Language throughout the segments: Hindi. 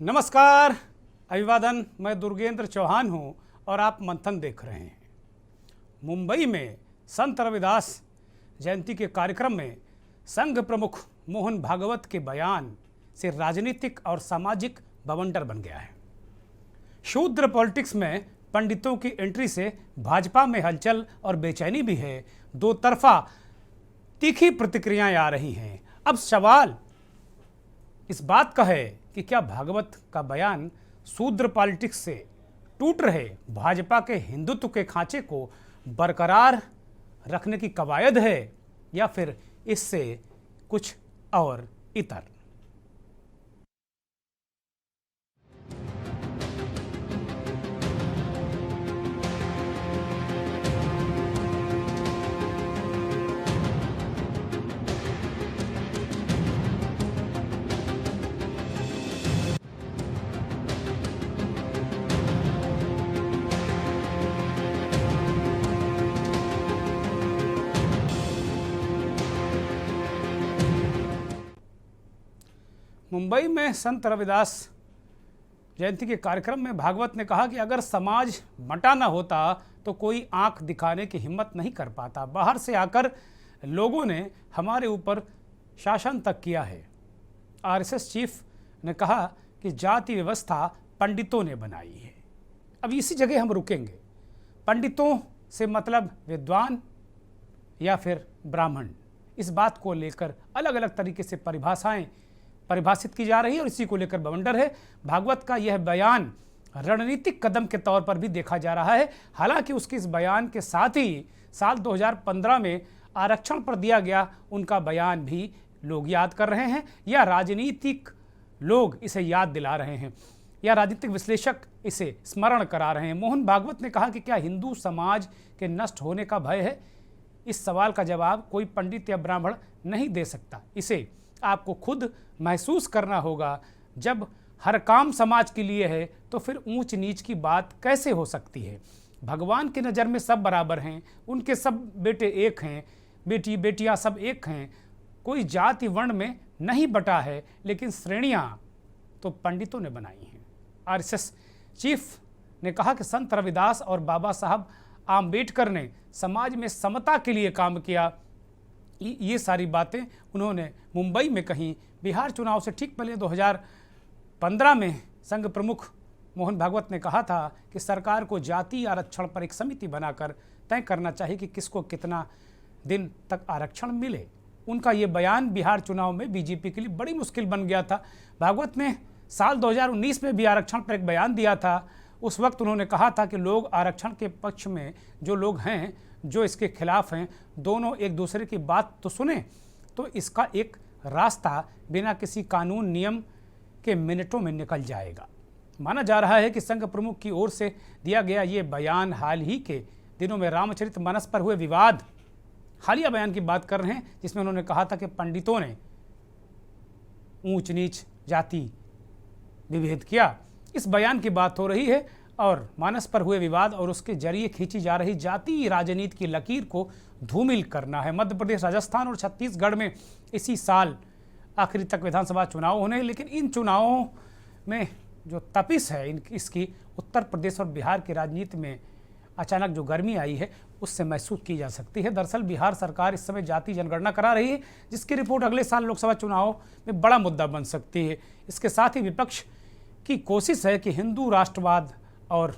नमस्कार, अभिवादन। मैं दुर्गेंद्र चौहान हूं और आप मंथन देख रहे हैं। मुंबई में संत रविदास जयंती के कार्यक्रम में संघ प्रमुख मोहन भागवत के बयान से राजनीतिक और सामाजिक बवंडर बन गया है। शूद्र पॉलिटिक्स में पंडितों की एंट्री से भाजपा में हलचल और बेचैनी भी है। दो तरफा तीखी प्रतिक्रियाएं आ रही हैं। अब सवाल इस बात का है कि क्या भागवत का बयान शूद्र पॉलिटिक्स से टूट रहे भाजपा के हिंदुत्व के खांचे को बरकरार रखने की कवायद है या फिर इससे कुछ और इतर। मुंबई में संत रविदास जयंती के कार्यक्रम में भागवत ने कहा कि अगर समाज बंटा न होता तो कोई आंख दिखाने की हिम्मत नहीं कर पाता। बाहर से आकर लोगों ने हमारे ऊपर शासन तक किया है। आरएसएस चीफ ने कहा कि जाति व्यवस्था पंडितों ने बनाई है। अब इसी जगह हम रुकेंगे। पंडितों से मतलब विद्वान या फिर ब्राह्मण, इस बात को लेकर अलग अलग तरीके से परिभाषित की जा रही है और इसी को लेकर बवंडर है। भागवत का यह बयान रणनीतिक कदम के तौर पर भी देखा जा रहा है। हालांकि उसके इस बयान के साथ ही साल 2015 में आरक्षण पर दिया गया उनका बयान भी लोग याद कर रहे हैं, या राजनीतिक लोग इसे याद दिला रहे हैं, या राजनीतिक विश्लेषक इसे स्मरण करा रहे हैं। मोहन भागवत ने कहा कि क्या हिंदू समाज के नष्ट होने का भय है? इस सवाल का जवाब कोई पंडित या ब्राह्मण नहीं दे सकता। इसे आपको खुद महसूस करना होगा। जब हर काम समाज के लिए है तो फिर ऊंच नीच की बात कैसे हो सकती है? भगवान की नज़र में सब बराबर हैं, उनके सब बेटे एक हैं, बेटी बेटियां सब एक हैं। कोई जाति वर्ण में नहीं बटा है, लेकिन श्रेणियां तो पंडितों ने बनाई हैं। आरएसएस चीफ ने कहा कि संत रविदास और बाबा साहब आम्बेडकर ने समाज में समता के लिए काम किया। ये सारी बातें उन्होंने मुंबई में कहीं। बिहार चुनाव से ठीक पहले 2015 में संघ प्रमुख मोहन भागवत ने कहा था कि सरकार को जाति आरक्षण पर एक समिति बनाकर तय करना चाहिए कि किसको कितना दिन तक आरक्षण मिले। उनका ये बयान बिहार चुनाव में बीजेपी के लिए बड़ी मुश्किल बन गया था। भागवत ने साल 2019 में भी आरक्षण पर एक बयान दिया था। उस वक्त उन्होंने कहा था कि लोग आरक्षण के पक्ष में जो लोग हैं, जो इसके खिलाफ हैं, दोनों एक दूसरे की बात तो सुने तो इसका एक रास्ता बिना किसी कानून नियम के मिनटों में निकल जाएगा। माना जा रहा है कि संघ प्रमुख की ओर से दिया गया ये बयान हाल ही के दिनों में रामचरितमानस पर हुए विवाद, हालिया बयान की बात कर रहे हैं, जिसमें उन्होंने कहा था कि पंडितों ने ऊंच नीच जाति विभेद किया। इस बयान की बात हो रही है और मानस पर हुए विवाद और उसके जरिए खींची जा रही जाति राजनीति की लकीर को धूमिल करना है। मध्य प्रदेश, राजस्थान और छत्तीसगढ़ में इसी साल आखिरी तक विधानसभा चुनाव होने हैं, लेकिन इन चुनावों में जो तपिश है इसकी उत्तर प्रदेश और बिहार की राजनीति में अचानक जो गर्मी आई है उससे महसूस की जा सकती है। दरअसल बिहार सरकार इस समय जाति जनगणना करा रही है, जिसकी रिपोर्ट अगले साल लोकसभा चुनाव में बड़ा मुद्दा बन सकती है। इसके साथ ही विपक्ष की कोशिश है कि हिंदू राष्ट्रवाद और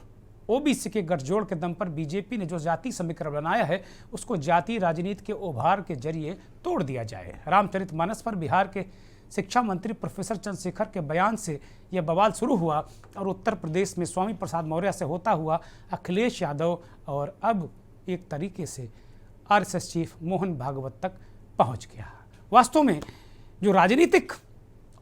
ओबीसी के गठजोड़ के दम पर बीजेपी ने जो जाति समीकरण बनाया है उसको जाति राजनीति के उभार के जरिए तोड़ दिया जाए। रामचरितमानस पर बिहार के शिक्षा मंत्री प्रोफेसर चंद्रशेखर के बयान से यह बवाल शुरू हुआ और उत्तर प्रदेश में स्वामी प्रसाद मौर्य से होता हुआ अखिलेश यादव और अब एक तरीके से आरएसएस चीफ मोहन भागवत तक पहुंच गया। वास्तव में जो राजनीतिक,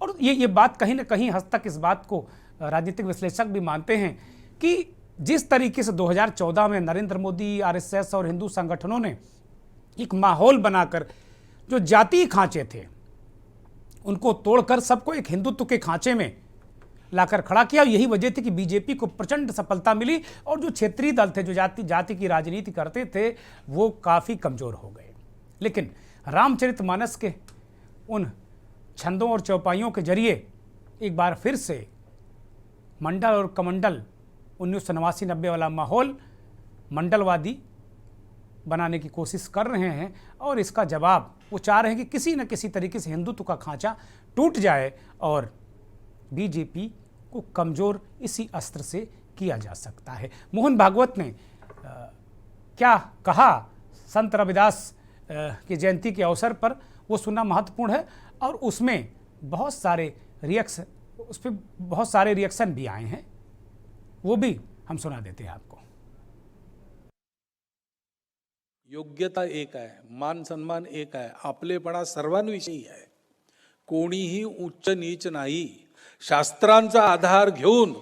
और ये बात कहीं ना कहीं हद तक इस बात को राजनीतिक विश्लेषक भी मानते हैं कि जिस तरीके से 2014 में नरेंद्र मोदी, आरएसएस और हिंदू संगठनों ने एक माहौल बनाकर जो जातीय खांचे थे उनको तोड़कर सबको एक हिंदुत्व के खांचे में लाकर खड़ा किया। यही वजह थी कि बीजेपी को प्रचंड सफलता मिली और जो क्षेत्रीय दल थे, जो जाति की राजनीति करते थे, वो काफ़ी कमज़ोर हो गए। लेकिन रामचरितमानस के उन छंदों और चौपाइयों के जरिए एक बार फिर से मंडल और कमंडल 1989-90 वाला माहौल मंडलवादी बनाने की कोशिश कर रहे हैं और इसका जवाब वो चाह रहे हैं कि किसी न किसी तरीके से हिंदुत्व का खांचा टूट जाए और बीजेपी को कमज़ोर इसी अस्त्र से किया जा सकता है। मोहन भागवत ने क्या कहा संत रविदास की जयंती के अवसर पर वो सुनना महत्वपूर्ण है और उसमें बहुत सारे रिएक्शन भी आए हैं, वो भी हम सुना देते हैं आपको। योग्यता एक आहे, मान सन्मान एक आहे, आपलेपणा सर्वांविषयी आहे, कोणीही उच्च नीच नाही। शास्त्रांचा आधार घेऊन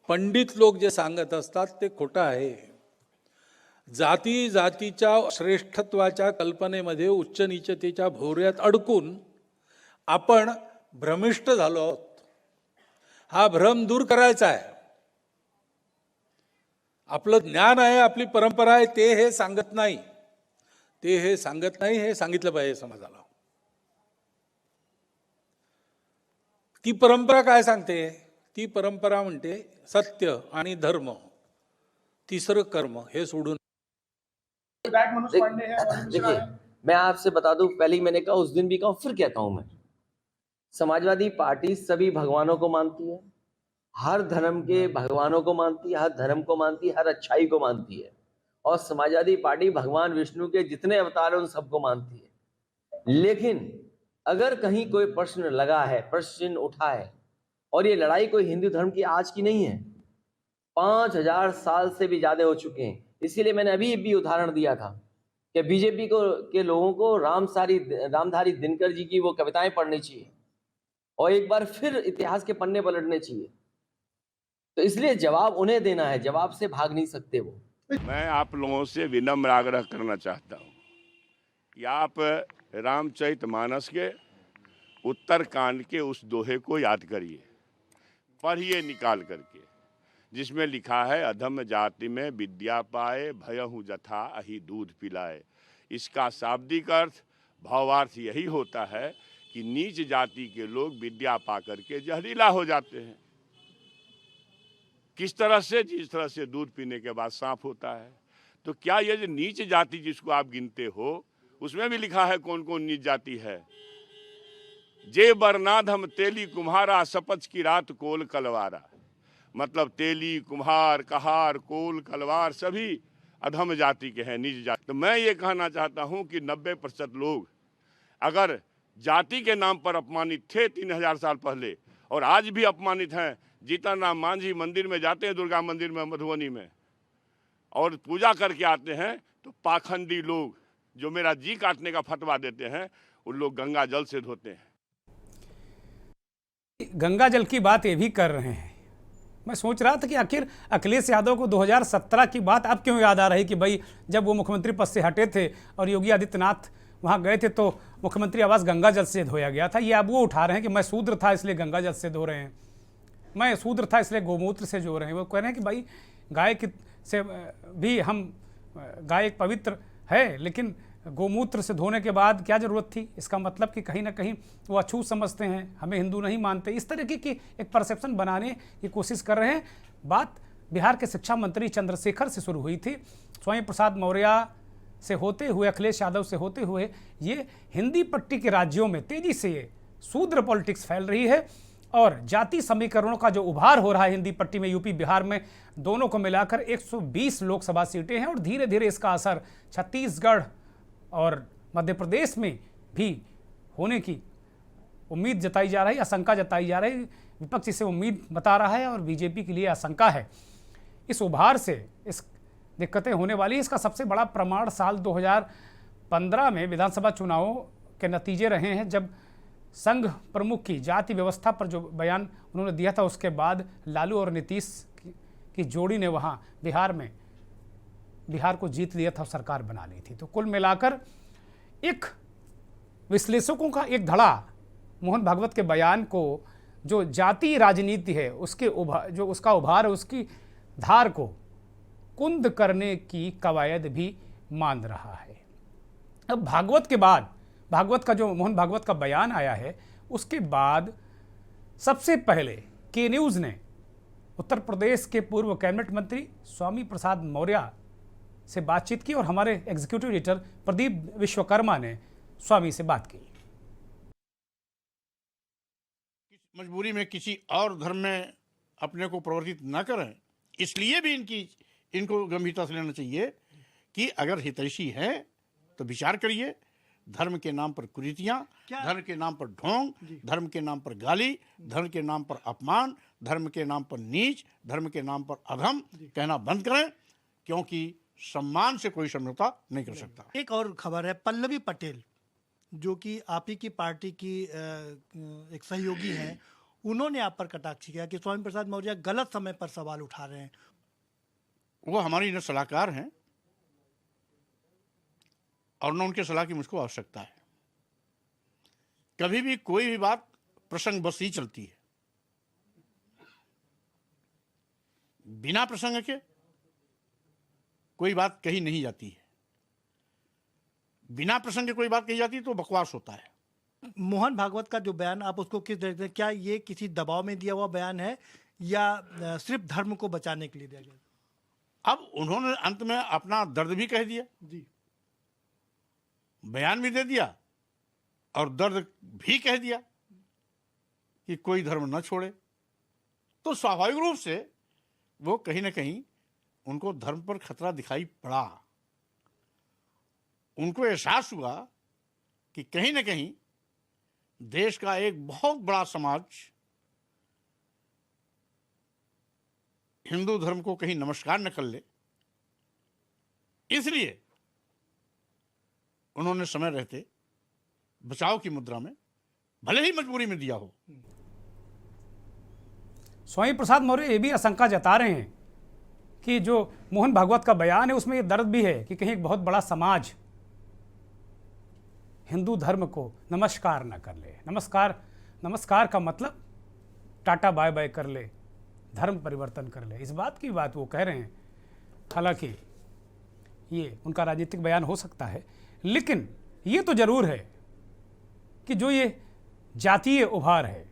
पंडित लोक जे सांगत असतात ते खोटं आहे। जाती जातीच्या श्रेष्ठत्वाच्या कल्पनेमध्ये उच्च नीचतेच्या भोवऱ्यात अडकून आपण भ्रमिष्ट झालो आहोत। हा भ्रम दूर करायचा आहे। आपलं ज्ञान आहे, आपली परंपरा आहे, ते हे सांगत नाही, हे सांगितलं पाहिजे समाजाला। ती परंपरा काय सांगते? ती परंपरा म्हणते सत्य आणि धर्म, तिसरं कर्म हे सोडून। देखिए, मैं आपसे बता दूं, पहले ही मैंने कहा, उस दिन भी कहा, फिर कहता हूं मैं, समाजवादी पार्टी सभी भगवानों को मानती है, हर धर्म के भगवानों को मानती है, हर धर्म को मानती है, हर अच्छाई को मानती है, और समाजवादी पार्टी भगवान विष्णु के जितने अवतार हैं उन सबको मानती है। लेकिन अगर कहीं कोई प्रश्न लगा है, प्रश्न उठा है, और ये लड़ाई कोई हिंदू धर्म की आज की नहीं है, 5000 साल से भी ज्यादा हो चुके हैं। इसीलिए मैंने अभी भी उदाहरण दिया था कि बीजेपी के लोगों को रामधारी दिनकर जी की वो कविताएं पढ़नी चाहिए और एक बार फिर इतिहास के पन्ने पलटने चाहिए। तो इसलिए जवाब उन्हें देना है, जवाब से भाग नहीं सकते वो। मैं आप लोगों से विनम्र आग्रह करना चाहता हूं कि आप रामचरितमानस के उत्तरकांड के उस दोहे को याद करिए, पढ़िए निकाल करके, जिसमें लिखा है अधम जाति में विद्या पाए, भयहु जथा अहि दूध पिलाए। इसका शाब्दिक अर्थ, भावार्थ यही होता है कि नीच जाति के लोग विद्या पा करके जहरीला हो जाते हैं। किस तरह से? जिस तरह से दूध पीने के बाद सांप होता है। तो क्या ये जो नीच जाति जिसको आप गिनते हो, उसमें भी लिखा है कौन कौन नीच जाति है? जे बरनाधम तेली कुम्हारा, सपच की रात कोल कलवारा। मतलब तेली, कुम्हार, कहार, कोल, कलवार सभी अधम जाति के हैं, नीच जाति। तो मैं ये कहना चाहता हूं कि 90% लोग अगर जाति के नाम पर अपमानित थे 3000 साल पहले और आज भी अपमानित हैं। जीतनराम मांझी मंदिर में जाते हैं, दुर्गा मंदिर में मधुबनी में, और पूजा करके आते हैं, तो पाखंडी लोग जो मेरा जी काटने का फतवा देते हैं, उन लोग गंगा जल से धोते हैं। गंगा जल की बात ये भी कर रहे हैं। मैं सोच रहा था कि आखिर अखिलेश यादव को 2017 की बात अब क्यों याद आ रही कि भाई जब वो मुख्यमंत्री पद से हटे थे और योगी आदित्यनाथ वहाँ गए थे तो मुख्यमंत्री आवास गंगा जल से धोया गया था। ये अब वो उठा रहे हैं कि मैं शूद्र था इसलिए गंगा जल से धो रहे हैं, मैं शूद्र था इसलिए गोमूत्र से धो रहे हैं। वो कह रहे हैं कि भाई गाय की से भी हम, गाय एक पवित्र है, लेकिन गोमूत्र से धोने के बाद क्या ज़रूरत थी? इसका मतलब कि कहीं ना कहीं वो अछूत समझते हैं, हमें हिंदू नहीं मानते। इस तरीके की एक परसेप्शन बनाने की कोशिश कर रहे हैं। बात बिहार के शिक्षा मंत्री चंद्रशेखर से शुरू हुई थी, स्वयं प्रसाद मौर्य से होते हुए, अखिलेश यादव से होते हुए ये हिंदी पट्टी के राज्यों में तेज़ी से ये शूद्र पॉलिटिक्स फैल रही है और जाति समीकरणों का जो उभार हो रहा है हिंदी पट्टी में, यूपी बिहार में दोनों को मिलाकर 120 लोकसभा सीटें हैं और धीरे धीरे इसका असर छत्तीसगढ़ और मध्य प्रदेश में भी होने की उम्मीद जताई जा रही है, आशंका जताई जा रही है। विपक्ष इसे उम्मीद बता रहा है और बीजेपी के लिए आशंका है। इस उभार से इस दिक्कतें होने वाली है। इसका सबसे बड़ा प्रमाण साल 2015 में विधानसभा चुनावों के नतीजे रहे हैं, जब संघ प्रमुख की जाति व्यवस्था पर जो बयान उन्होंने दिया था, उसके बाद लालू और नीतीश की जोड़ी ने वहाँ बिहार को जीत लिया था, सरकार बना ली थी। तो कुल मिलाकर एक विश्लेषकों का एक धड़ा मोहन भागवत के बयान को, जो जाति राजनीति है उसके उसका उभार, उसकी धार को कुंद करने की कवायद भी मान रहा है। अब भागवत के बाद, भागवत का जो मोहन भागवत का बयान आया है, उसके बाद सबसे पहले के न्यूज़ ने उत्तर प्रदेश के पूर्व कैबिनेट मंत्री स्वामी प्रसाद मौर्य से बातचीत की और हमारे एग्जीक्यूटिव एडिटर प्रदीप विश्वकर्मा ने स्वामी से बात की। मजबूरी में किसी और धर्म में अपने को प्रवर्तित न करें, इसलिए भी इनको गंभीरता से लेना चाहिए कि अगर हितैषी है तो विचार करिए। धर्म के नाम पर कुरीतियां, धर्म के नाम पर ढोंग, धर्म के नाम पर गाली, धर्म के नाम पर अपमान, धर्म के नाम पर नीच, धर्म के नाम पर अधम कहना बंद करें, क्योंकि सम्मान से कोई समझौता नहीं कर सकता। एक और खबर है, पल्लवी पटेल जो कि आप ही की पार्टी की एक सहयोगी हैं, उन्होंने आप पर कटाक्ष किया कि स्वामी प्रसाद मौर्य गलत समय पर सवाल उठा रहे हैं। वो हमारी न सलाहकार हैं और न उनके सलाह की मुझको आवश्यकता है। कभी भी कोई भी बात प्रसंग बस ही चलती है, बिना प्रसंग के कोई बात कही नहीं जाती है। बिना प्रसंग के कोई बात कही जाती है तो बकवास होता है। मोहन भागवत का जो बयान, आप उसको किस देखते हैं? क्या ये किसी दबाव में दिया हुआ बयान है या सिर्फ धर्म को बचाने के लिए दिया गया? अब उन्होंने अंत में अपना दर्द भी कह दिया जी, बयान भी दे दिया और दर्द भी कह दिया कि कोई धर्म न छोड़े, तो स्वाभाविक रूप से वो कहीं ना कहीं उनको धर्म पर खतरा दिखाई पड़ा। उनको एहसास हुआ कि कहीं ना कहीं देश का एक बहुत बड़ा समाज हिंदू धर्म को कहीं नमस्कार न कर ले, इसलिए उन्होंने समय रहते बचाव की मुद्रा में, भले ही मजबूरी में दिया हो। स्वामी प्रसाद मौर्य ये भी आशंका जता रहे हैं कि जो मोहन भागवत का बयान है उसमें ये दर्द भी है कि कहीं एक बहुत बड़ा समाज हिंदू धर्म को नमस्कार न कर ले। नमस्कार का मतलब टाटा बाय बाय कर ले, धर्म परिवर्तन कर ले, इस बात की बात वो कह रहे हैं। हालांकि ये उनका राजनीतिक बयान हो सकता है, लेकिन ये तो जरूर है कि जो ये जातीय उभार है,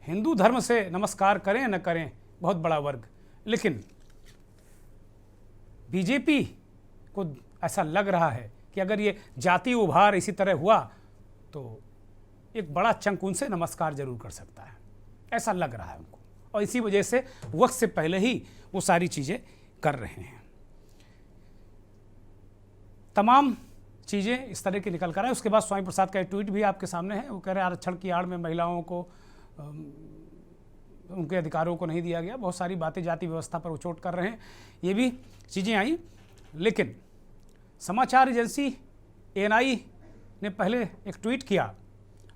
हिंदू धर्म से नमस्कार करें न करें बहुत बड़ा वर्ग, लेकिन बीजेपी को ऐसा लग रहा है कि अगर ये जातीय उभार इसी तरह हुआ तो एक बड़ा चंक उनसे नमस्कार जरूर कर सकता है, ऐसा लग रहा है उनको, और इसी वजह से वक्त से पहले ही वो सारी चीज़ें कर रहे हैं। तमाम चीज़ें इस तरह की निकल कर आए। उसके बाद स्वामी प्रसाद का एक ट्वीट भी आपके सामने है। वो कह रहे हैं आरक्षण की आड़ में महिलाओं को उनके अधिकारों को नहीं दिया गया, बहुत सारी बातें जाति व्यवस्था पर वो चोट कर रहे हैं, ये भी चीज़ें आई। लेकिन समाचार एजेंसी ANI ने पहले एक ट्वीट किया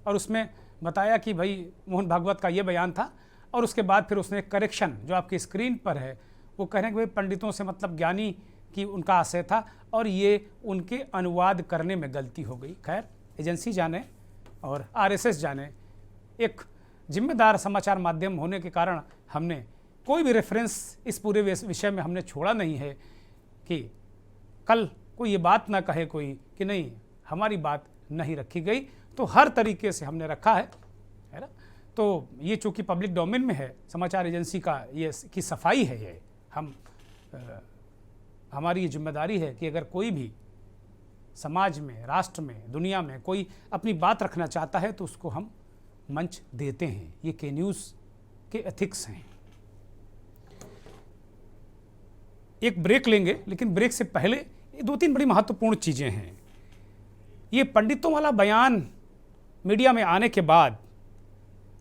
और उसमें बताया कि भाई मोहन भागवत का ये बयान था, और उसके बाद फिर उसने करेक्शन जो आपकी स्क्रीन पर है वो कह रहे हैं कि भाई पंडितों से मतलब ज्ञानी की उनका आशय था और ये उनके अनुवाद करने में गलती हो गई। खैर, एजेंसी जाने और RSS जाने, एक जिम्मेदार समाचार माध्यम होने के कारण हमने कोई भी रेफरेंस इस पूरे विषय में हमने छोड़ा नहीं है कि कल कोई ये बात ना कहे कोई कि नहीं हमारी बात नहीं रखी गई, तो हर तरीके से हमने रखा है ना। तो ये चूँकि पब्लिक डोमेन में है, समाचार एजेंसी का ये की सफाई है, ये हमारी ये जिम्मेदारी है कि अगर कोई भी समाज में, राष्ट्र में, दुनिया में कोई अपनी बात रखना चाहता है तो उसको हम मंच देते हैं। ये के न्यूज़ के एथिक्स हैं। एक ब्रेक लेंगे, लेकिन ब्रेक से पहले ये 2-3 बड़ी महत्वपूर्ण चीज़ें हैं। ये पंडितों वाला बयान मीडिया में आने के बाद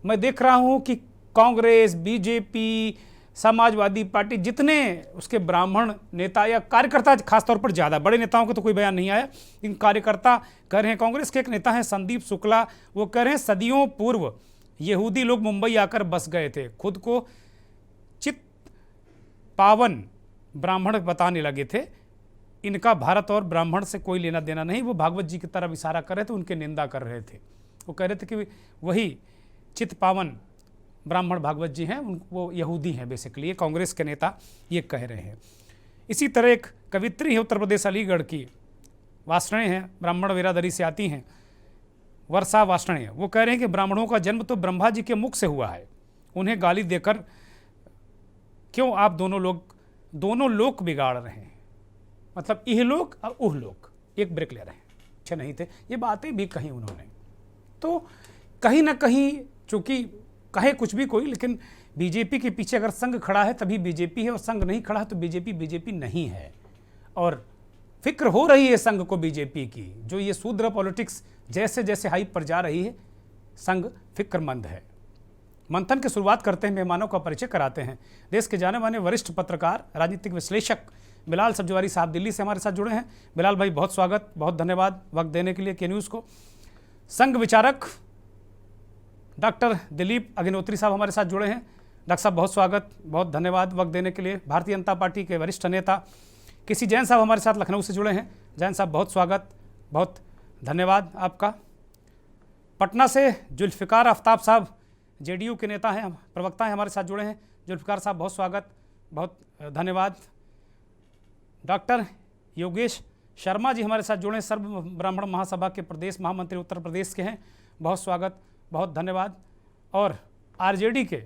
मैं देख रहा हूँ कि कांग्रेस, बीजेपी, समाजवादी पार्टी, जितने उसके ब्राह्मण नेता या कार्यकर्ता, खासतौर पर ज़्यादा बड़े नेताओं का तो कोई बयान नहीं आया, लेकिन कार्यकर्ता कह रहे हैं। कांग्रेस के एक नेता हैं संदीप शुक्ला, वो कह रहे हैं सदियों पूर्व यहूदी लोग मुंबई आकर बस गए थे, खुद को चित पावन ब्राह्मण बताने लगे थे, इनका भारत और ब्राह्मण से कोई लेना देना नहीं। वो भागवत जी की तरफ इशारा कर रहे थे, उनके निंदा कर रहे थे। वो कह रहे थे कि वही चित पावन ब्राह्मण भागवत जी हैं, वो यहूदी हैं बेसिकली। ये कांग्रेस के नेता ये कह रहे हैं। इसी तरह एक कवित्री है उत्तर प्रदेश अलीगढ़ की, वासणे हैं, ब्राह्मण बिरादरी से आती हैं, वर्षा वासणे, वो कह रहे हैं कि ब्राह्मणों का जन्म तो ब्रह्मा जी के मुख से हुआ है, उन्हें गाली देकर क्यों आप दोनों लोक बिगाड़ रहे हैं, मतलब इहलोक और उहलोक, एक ब्रेक ले रहे हैं, अच्छे नहीं थे, ये बातें भी कही उन्होंने। तो कहीं ना कहीं चूंकि कहे कुछ भी कोई, लेकिन बीजेपी के पीछे अगर संघ खड़ा है तभी बीजेपी है, और संघ नहीं खड़ा है तो बीजेपी नहीं है। और फिक्र हो रही है संघ को बीजेपी की, जो ये शूद्र पॉलिटिक्स जैसे जैसे हाइप पर जा रही है, संघ फिक्रमंद है। मंथन की शुरुआत करते हैं, मेहमानों का परिचय कराते हैं। देश के जाने माने वरिष्ठ पत्रकार, राजनीतिक विश्लेषक बिलाल सब्जवारी साहब दिल्ली से हमारे साथ जुड़े हैं। बिलाल भाई बहुत स्वागत, बहुत धन्यवाद वक्त देने के लिए के न्यूज़ को। संघ विचारक डॉक्टर दिलीप अग्निहोत्री साहब हमारे साथ जुड़े हैं। डॉक्टर साहब बहुत स्वागत, बहुत धन्यवाद वक्त देने के लिए। भारतीय जनता पार्टी के वरिष्ठ नेता किसी जैन साहब हमारे साथ लखनऊ से जुड़े हैं। जैन साहब बहुत स्वागत, बहुत धन्यवाद आपका। पटना से जुल्फ़िकार आफ्ताब साहब जेडीयू के नेता हैं, प्रवक्ता हैं, हमारे साथ जुड़े हैं। जुल्फ़िकार साहब बहुत स्वागत, बहुत धन्यवाद। डॉक्टर योगेश शर्मा जी हमारे साथ जुड़े हैं, सर्व ब्राह्मण महासभा के प्रदेश महामंत्री उत्तर प्रदेश के हैं, बहुत स्वागत, बहुत धन्यवाद। और आरजेडी के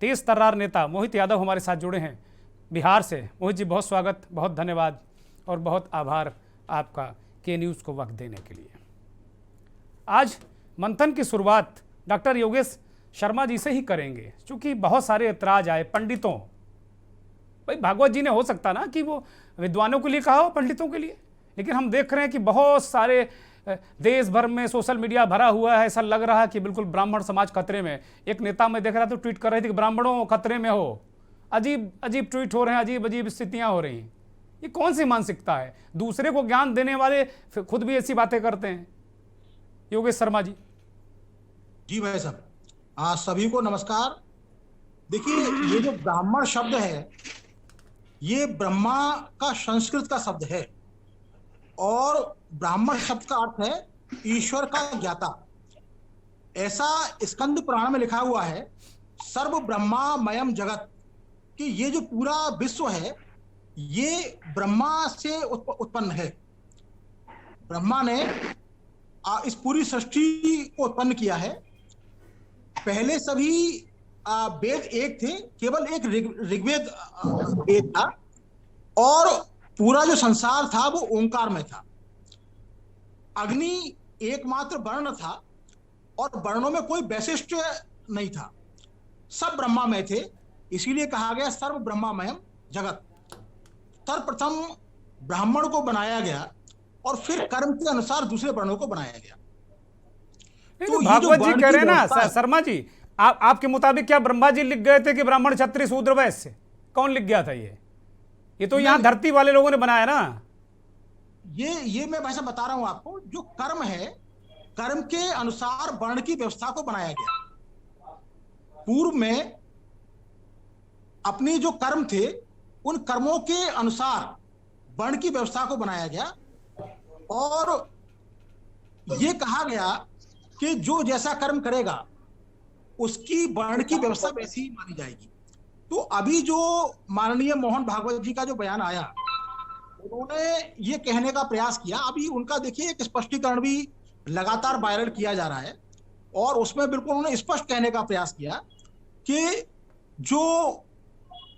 तेज तर्रार नेता मोहित यादव हमारे साथ जुड़े हैं बिहार से। मोहित जी बहुत स्वागत, बहुत धन्यवाद और बहुत आभार आपका के न्यूज़ को वक्त देने के लिए। आज मंथन की शुरुआत डॉक्टर योगेश शर्मा जी से ही करेंगे, क्योंकि बहुत सारे ऐतराज आए पंडितों। भाई भागवत जी ने हो सकता ना कि वो विद्वानों के लिए कहा हो, पंडितों के लिए, लेकिन हम देख रहे हैं कि बहुत सारे देश भर में सोशल मीडिया भरा हुआ है, ऐसा लग रहा है कि बिल्कुल ब्राह्मण समाज खतरे में। एक नेता मैं देख रहा था, ट्वीट कर रहे थे कि ब्राह्मणों खतरे में हो। अजीब अजीब ट्वीट हो रहे हैं, अजीब अजीब स्थितियां हो रही हैं। ये कौन सी मानसिकता है? दूसरे को ज्ञान देने वाले खुद भी ऐसी बातें करते हैं। योगेश शर्मा जी। जी भाई साहब, सभी को नमस्कार। देखिए, ये जो ब्राह्मण शब्द है, ये ब्रह्मा का संस्कृत का शब्द है, और ब्राह्मण शब्द का अर्थ है ईश्वर का ज्ञाता। ऐसा स्कंद पुराण में लिखा हुआ है, सर्व ब्रह्मामयम जगत, कि ये जो पूरा विश्व है ये ब्रह्मा से उत्पन्न है। ब्रह्मा ने इस पूरी सृष्टि को उत्पन्न किया है। पहले सभी वेद एक थे, केवल एक ऋग्वेद वेद था, और पूरा जो संसार था वो ओंकार में था। अग्नि एकमात्र वर्ण था, और वर्णों में कोई वैशिष्ट नहीं था, सब ब्रह्मा में थे। इसीलिए कहा गया सर्व ब्रह्मामयम जगत। सर्वप्रथम ब्राह्मण को बनाया गया, और फिर कर्म के अनुसार दूसरे वर्णों को बनाया गया। तो भागवत जी कह रहे हैं ना शर्मा जी, आपके मुताबिक क्या ब्रह्मा जी लिख गए थे कि ब्राह्मण क्षत्रिय शूद्र वैश्य? कौन लिख गया था ये तो यहाँ धरती वाले लोगों ने बनाया ना। ये मैं भाषा बता रहा हूं आपको। जो कर्म है, कर्म के अनुसार वर्ण की व्यवस्था को बनाया गया। पूर्व में अपने जो कर्म थे, उन कर्मों के अनुसार वर्ण की व्यवस्था को बनाया गया, और ये कहा गया कि जो जैसा कर्म करेगा उसकी वर्ण की व्यवस्था वैसी ही मानी जाएगी। तो अभी जो माननीय मोहन भागवत जी का जो बयान आया, उन्होंने ये कहने का प्रयास किया। अभी उनका देखिए एक स्पष्टीकरण भी लगातार वायरल किया जा रहा है, और उसमें बिल्कुल उन्होंने स्पष्ट कहने का प्रयास किया कि जो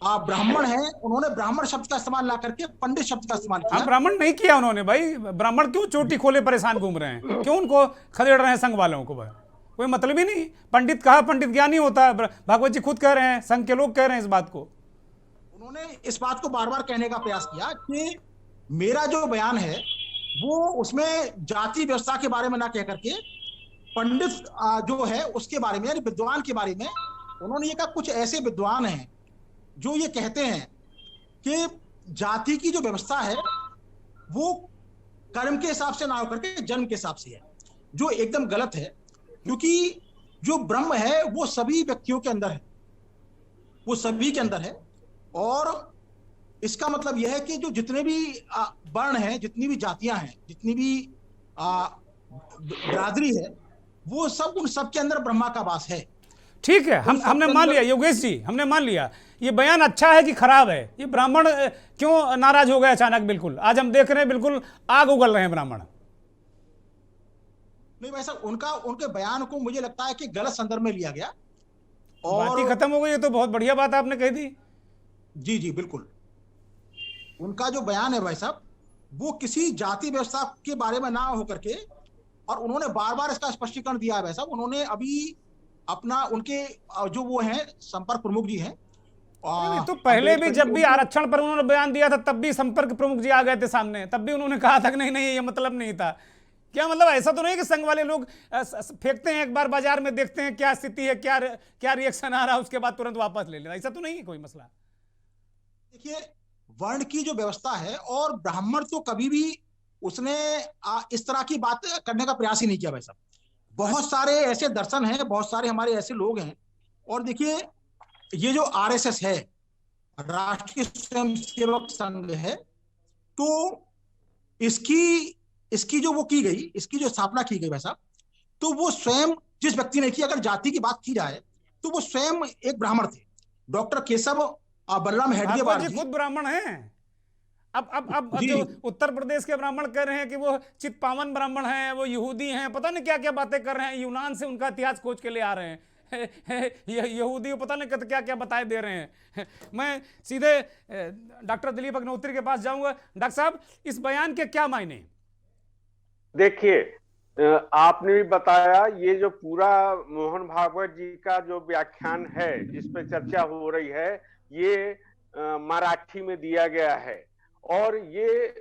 ब्राह्मण है, उन्होंने ब्राह्मण शब्द का इस्तेमाल ना करके पंडित शब्द का इस्तेमाल किया। ब्राह्मण नहीं किया उन्होंने भाई। ब्राह्मण क्यों चोटी खोले परेशान घूम रहे हैं? क्यों उनको खदेड़ रहे हैं संघ वालों को? भाई कोई मतलब ही नहीं। पंडित कहा, पंडित ज्ञानी होता है। भागवत जी खुद कह रहे हैं, संघ के लोग कह रहे हैं इस बात को। उन्होंने इस बात को बार बार कहने का प्रयास किया कि मेरा जो बयान है वो उसमें जाति व्यवस्था के बारे में ना कह करके पंडित जो है उसके बारे में, यानी विद्वान के बारे में उन्होंने ये कहा। कुछ ऐसे विद्वान हैं जो ये कहते हैं कि जाति की जो व्यवस्था है वो कर्म के हिसाब से ना होकर के जन्म के हिसाब से है, जो एकदम गलत है। क्योंकि जो ब्रह्म है वो सभी व्यक्तियों के अंदर है, वो सभी के अंदर है। और इसका मतलब यह है कि जो जितने भी वर्ण हैं, जितनी भी जातियां हैं, जितनी भी बिरादरी है, वो सब उन सब के अंदर ब्रह्मा का वास है। ठीक है, हमने मान लिया योगेश जी, हमने मान लिया। ये बयान अच्छा है कि खराब है? ये ब्राह्मण क्यों नाराज हो गए अचानक? बिल्कुल आज हम देख रहे हैं बिल्कुल आग उगल रहे हैं ब्राह्मण। नहीं भाई साहब, उनके बयान को मुझे लगता है कि गलत संदर्भ में लिया गया, और बात ही खत्म हो गई। ये तो बहुत बढ़िया बात आपने कही थी। जी जी बिल्कुल। उनका जो बयान है भाई साहब, वो किसी जाति व्यवस्था के बारे में ना होकर के, और उन्होंने बार बार इसका स्पष्टीकरण दिया है भाई साहब। उन्होंने अभी अपना उनके जो वो हैं संपर्क प्रमुख जी हैं नहीं तो पहले भी अम्बेडकर जी, जब भी उनको आरक्षण पर उन्होंने बयान दिया था तब भी संपर्क प्रमुख जी आ गए थे सामने, तब भी उन्होंने कहा था कि नहीं नहीं ये मतलब नहीं था। क्या मतलब ऐसा तो नहीं कि संघ वाले लोग फेंकते हैं एक बार बाजार में, देखते हैं क्या स्थिति है, क्या रिएक्शन आ रहा है, उसके बाद तुरंत वापस ले लेना, ऐसा तो नहीं है कोई मसला। देखिए वर्ण की जो व्यवस्था है, और ब्राह्मण तो कभी भी उसने इस तरह की बात करने का प्रयास ही नहीं किया भाई साहब। बहुत सारे ऐसे दर्शन हैं, बहुत सारे हमारे ऐसे लोग हैं। और देखिए ये जो आरएसएस है, राष्ट्रीय स्वयंसेवक संघ है, तो इसकी इसकी जो वो की गई, इसकी जो स्थापना की गई भाई साहब, तो वो स्वयं जिस व्यक्ति ने की, अगर जाति की बात की जाए तो वो स्वयं एक ब्राह्मण थे, डॉक्टर केशव बलराम हेडगेवार भागवत जी जी। खुद ब्राह्मण हैं। अब जी जो उत्तर प्रदेश के ब्राह्मण कह रहे हैं कि वो चित्पावन ब्राह्मण हैं, वो यहूदी हैं, पता नहीं क्या क्या बातें कर रहे हैं, यूनान से उनका इतिहास खोज के ले आ रहे हैं। यहूदी पता नहीं क्या क्या बताए दे रहे हैं। मैं सीधे डॉक्टर दिलीप अग्निहोत्री के पास जाऊंगा। डॉक्टर साहब, इस बयान के क्या मायने? देखिए, आपने भी बताया, ये जो पूरा मोहन भागवत जी का जो व्याख्यान है जिस पे चर्चा हो रही है, ये मराठी में दिया गया है। और ये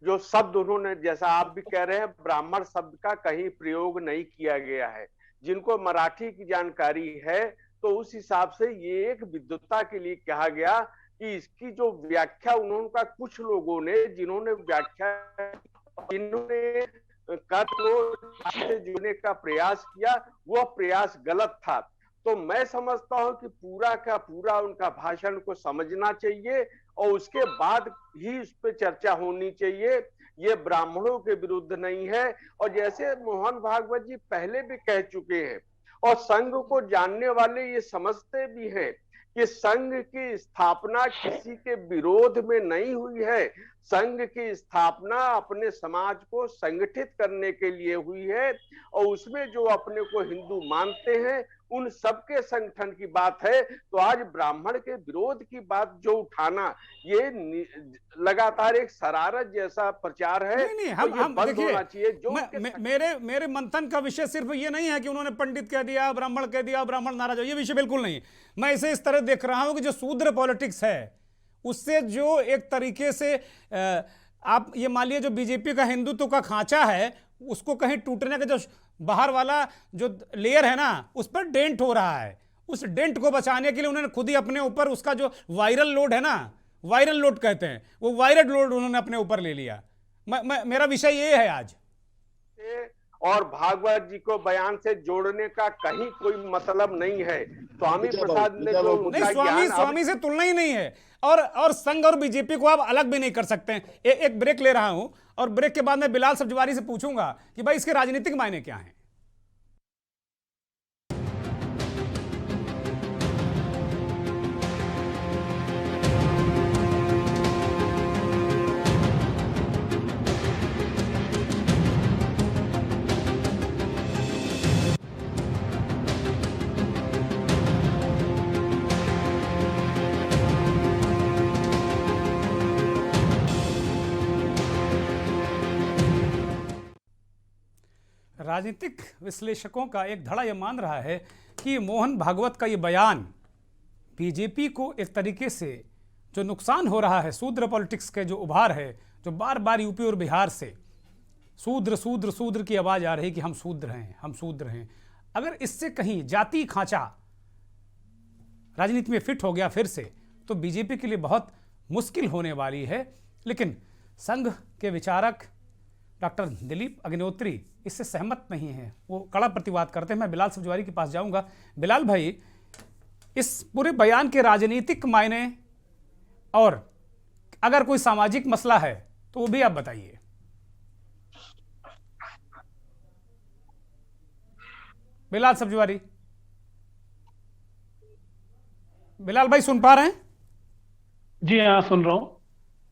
जो शब्द उन्होंने, जैसा आप भी कह रहे हैं, ब्राह्मण शब्द का कहीं प्रयोग नहीं किया गया है। जिनको मराठी की जानकारी है तो उस हिसाब से ये एक विद्वता के लिए कहा गया कि इसकी जो व्याख्या उन्होंने, कुछ लोगों ने जिन्होंने व्याख्या, इन्होंने से जुड़ने का प्रयास किया, वह प्रयास गलत था। तो मैं समझता हूं कि पूरा का पूरा उनका भाषण को समझना चाहिए और उसके बाद ही उस पर चर्चा होनी चाहिए। ये ब्राह्मणों के विरुद्ध नहीं है। और जैसे मोहन भागवत जी पहले भी कह चुके हैं, और संघ को जानने वाले ये समझते भी हैं कि संघ की स्थापना किसी के विरोध में नहीं हुई है। संघ की स्थापना अपने समाज को संगठित करने के लिए हुई है, और उसमें जो अपने को हिंदू मानते हैं उन सबके संगठन की बात है। तो आज ब्राह्मण के विरोध की बात जो उठाना, ये लगातार एक शरारत जैसा प्रचार है। नहीं हम देखिए, होना चाहिए। जो मेरे मंथन का विषय सिर्फ ये नहीं है कि उन्होंने पंडित कह दिया, ब्राह्मण कह दिया, ब्राह्मण नाराज हो, ये विषय बिल्कुल नहीं। मैं इसे इस तरह देख रहा हूं कि जो शूद्र पॉलिटिक्स है, उससे जो एक तरीके से आप ये मान लिया, जो बीजेपी का हिंदुत्व का खांचा है, उसको कहीं टूटने का जो बाहर वाला जो लेयर है ना, उस पर डेंट हो रहा है। उस डेंट को बचाने के लिए उन्होंने खुद ही अपने ऊपर उसका जो वायरल लोड है ना, वायरल लोड कहते हैं, वो वायरल लोड उन्होंने अपने ऊपर ले लिया। मेरा विषय ये है आज। और भागवत जी को बयान से जोड़ने का कहीं कोई मतलब नहीं है। स्वामी प्रसाद ने जो नहीं, स्वामी से तुलना ही नहीं है। और संघ और बीजेपी को आप अलग भी नहीं कर सकते हैं। एक ब्रेक ले रहा हूं, और ब्रेक के बाद मैं बिलाल सब्जवारी से पूछूंगा कि भाई इसके राजनीतिक मायने क्या हैं। राजनीतिक विश्लेषकों का एक धड़ा यह मान रहा है कि मोहन भागवत का ये बयान बीजेपी को एक तरीके से जो नुकसान हो रहा है, शूद्र पॉलिटिक्स के जो उभार है, जो बार बार यूपी और बिहार से शूद्र शूद्र शूद्र की आवाज़ आ रही कि हम शूद्र हैं, हम शूद्र हैं, अगर इससे कहीं जाति खांचा राजनीति में फिट हो गया फिर से, तो बीजेपी के लिए बहुत मुश्किल होने वाली है। लेकिन संघ के विचारक डॉक्टर दिलीप अग्निहोत्री इससे सहमत नहीं है, वो कड़ा प्रतिवाद करते हैं। मैं बिलाल सब्जवारी के पास जाऊंगा। बिलाल भाई, इस पूरे बयान के राजनीतिक मायने और अगर कोई सामाजिक मसला है तो वो भी आप बताइए। बिलाल सब्जवारी, बिलाल भाई सुन पा रहे हैं? जी हाँ, सुन रहा हूँ।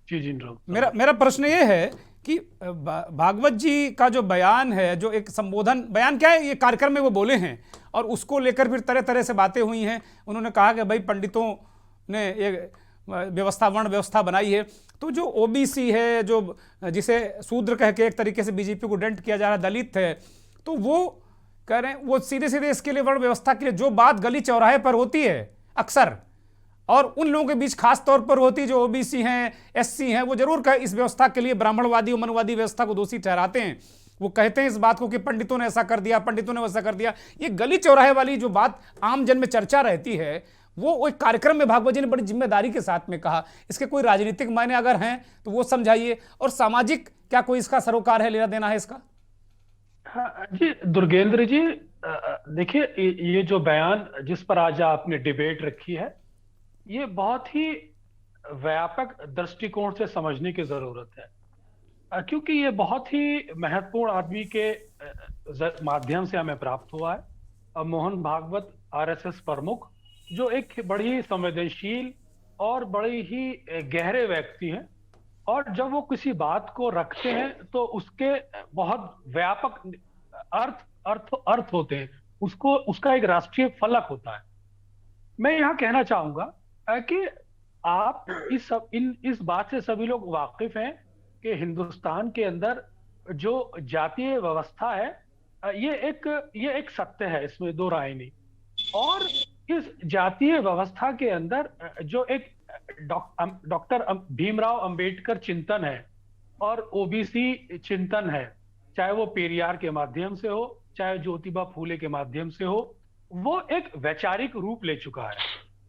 जी जी, मेरा प्रश्न ये है कि भागवत जी का जो बयान है, जो एक संबोधन बयान क्या है, ये कार्यक्रम में वो बोले हैं और उसको लेकर फिर तरह तरह से बातें हुई हैं। उन्होंने कहा कि भाई पंडितों ने एक व्यवस्था, वर्ण व्यवस्था बनाई है, तो जो ओबीसी है, जो जिसे शूद्र कह के एक तरीके से बीजेपी को डेंट किया जा रहा है, दलित है, तो वो कह रहे हैं वो सीधे सीधे इसके लिए, वर्ण व्यवस्था के लिए जो बात गली चौराहे पर होती है अक्सर, और उन लोगों के बीच खास तौर पर होती है जो ओबीसी हैं, एससी हैं, वो जरूर कहे इस व्यवस्था के लिए ब्राह्मणवादी और मनवादी व्यवस्था को दोषी ठहराते हैं। वो कहते हैं इस बात को कि पंडितों ने ऐसा कर दिया, पंडितों ने वैसा कर दिया। ये गली चौराहे वाली जो बात आम जन में चर्चा रहती है, वो एक कार्यक्रम में भागवत जी ने बड़ी जिम्मेदारी के साथ में कहा। इसके कोई राजनीतिक मायने अगर हैं तो वो समझाइए, और सामाजिक क्या कोई इसका सरोकार है, लेना देना है इसका? हाँ जी दुर्गेंद्र जी, देखिए ये जो बयान जिस पर आज आपने डिबेट रखी है, ये बहुत ही व्यापक दृष्टिकोण से समझने की जरूरत है, क्योंकि ये बहुत ही महत्वपूर्ण आदमी के माध्यम से हमें प्राप्त हुआ है। मोहन भागवत आरएसएस प्रमुख, जो एक बड़ी संवेदनशील और बड़ी ही गहरे व्यक्ति हैं, और जब वो किसी बात को रखते हैं तो उसके बहुत व्यापक अर्थ होते हैं, उसका एक राष्ट्रीय फलक होता है। मैं यहाँ कहना चाहूंगा कि आप इस बात से सभी लोग वाकिफ हैं कि हिंदुस्तान के अंदर जो जातीय व्यवस्था है, ये एक सत्य है, इसमें दो राय नहीं। और इस जातीय व्यवस्था के अंदर जो एक डॉक्टर भीमराव अंबेडकर चिंतन है और ओबीसी चिंतन है, चाहे वो पेरियार के माध्यम से हो, चाहे ज्योतिबा फूले के माध्यम से हो, वो एक वैचारिक रूप ले चुका है,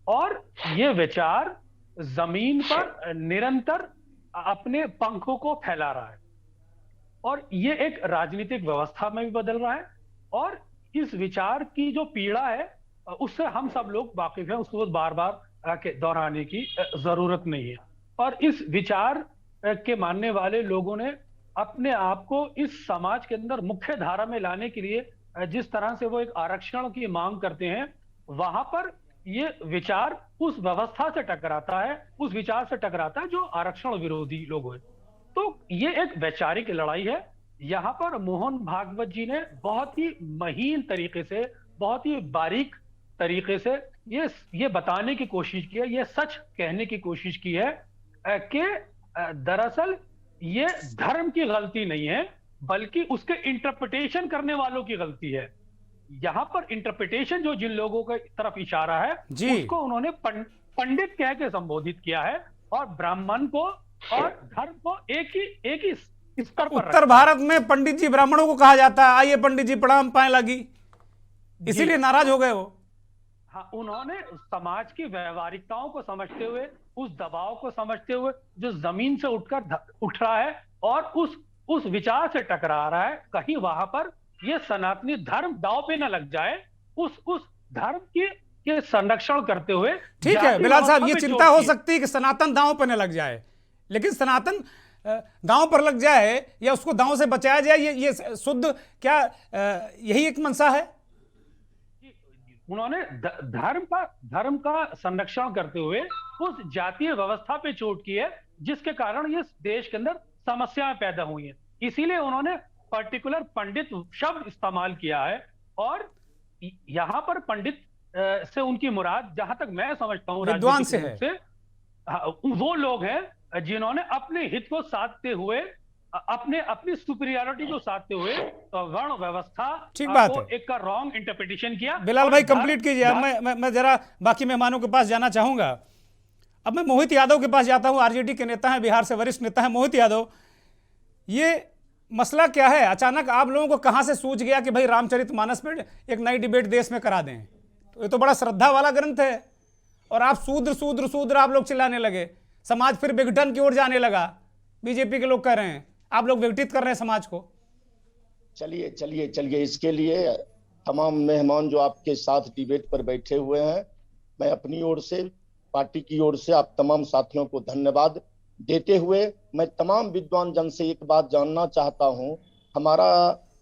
और ये विचार जमीन पर निरंतर अपने पंखों को फैला रहा है, और ये एक राजनीतिक व्यवस्था में भी बदल रहा है। और इस विचार की जो पीड़ा है उससे हम सब लोग वाकिफ हैं, उसको बार बार दोहराने की जरूरत नहीं है। और इस विचार के मानने वाले लोगों ने अपने आप को इस समाज के अंदर मुख्य धारा में लाने के लिए जिस तरह से वो एक आरक्षण की मांग करते हैं, वहां पर ये विचार उस व्यवस्था से टकराता है, उस विचार से टकराता है जो आरक्षण विरोधी लोग हैं। तो ये एक वैचारिक लड़ाई है। यहाँ पर मोहन भागवत जी ने बहुत ही महीन तरीके से, बहुत ही बारीक तरीके से ये बताने की कोशिश की है, ये सच कहने की कोशिश की है कि दरअसल ये धर्म की गलती नहीं है, बल्कि उसके इंटरप्रिटेशन करने वालों की गलती है। यहाँ पर इंटरप्रिटेशन जो जिन लोगों की तरफ इशारा है, उसको उन्होंने पंडित कह के संबोधित किया है, और ब्राह्मण को और धर्म को एक ही स्तर पर। उत्तर भारत में पंडित जी ब्राह्मणों को कहा जाता है, आइए पंडित जी प्रणाम पाए लगी, इसीलिए नाराज हो गए वो। हाँ, उन्होंने समाज की व्यवहारिकताओं को समझते हुए, उस दबाव को समझते हुए जो जमीन से उठ रहा है और उस विचार से टकरा रहा है, कहीं वहां पर ये सनातनी धर्म दांव पे न लग जाए, उस धर्म के संरक्षण करते हुए। ठीक है बिलाल साहब, ये चिंता हो सकती है कि सनातन दांव पे न लग जाए, लेकिन सनातन दांव पर लग जाए या उसको दांव से बचाया जाए, ये शुद्ध क्या यही एक मंशा है? उन्होंने धर्म का संरक्षण करते हुए उस जातीय व्यवस्था पे चोट की है, जिसके कारण ये देश के अंदर समस्याएं पैदा हुई हैं। इसीलिए उन्होंने पर्टिकुलर पंडित शब्द इस्तेमाल किया है, और यहाँ पर पंडित से उनकी मुराद, जहां तक मैं समझता हूँ, विद्वान से है, वो लोग हैं जिन्होंने अपने हित को साधते हुए, अपनी सुपीरियरिटी को साधते हुए वर्ण व्यवस्था को एक का रॉन्ग इंटरप्रिटेशन किया। बिलाल भाई कंप्लीट कीजिए, मैं जरा बाकी मेहमानों के पास जाना चाहूंगा। अब मैं मोहित यादव के पास जाता हूं, आरजेडी के नेता हैं, बिहार से वरिष्ठ नेता हैं। मोहित यादव, ये मसला क्या है? अचानक आप लोगों को कहां से सूझ गया कि भाई रामचरितमानस पे एक नई डिबेट देश में करा दें? तो ये तो बड़ा श्रद्धा वाला ग्रंथ है, और आप शूद्र शूद्र शूद्र आप लोग चिल्लाने लगे, समाज फिर विघटन की ओर जाने लगा। बीजेपी के लोग कह रहे हैं आप लोग विघटित कर रहे हैं समाज को। चलिए चलिए चलिए, इसके लिए तमाम मेहमान जो आपके साथ डिबेट पर बैठे हुए हैं, मैं अपनी ओर से, पार्टी की ओर से आप तमाम साथियों को धन्यवाद देते हुए, मैं तमाम विद्वान जन से एक बात जानना चाहता हूं। हमारा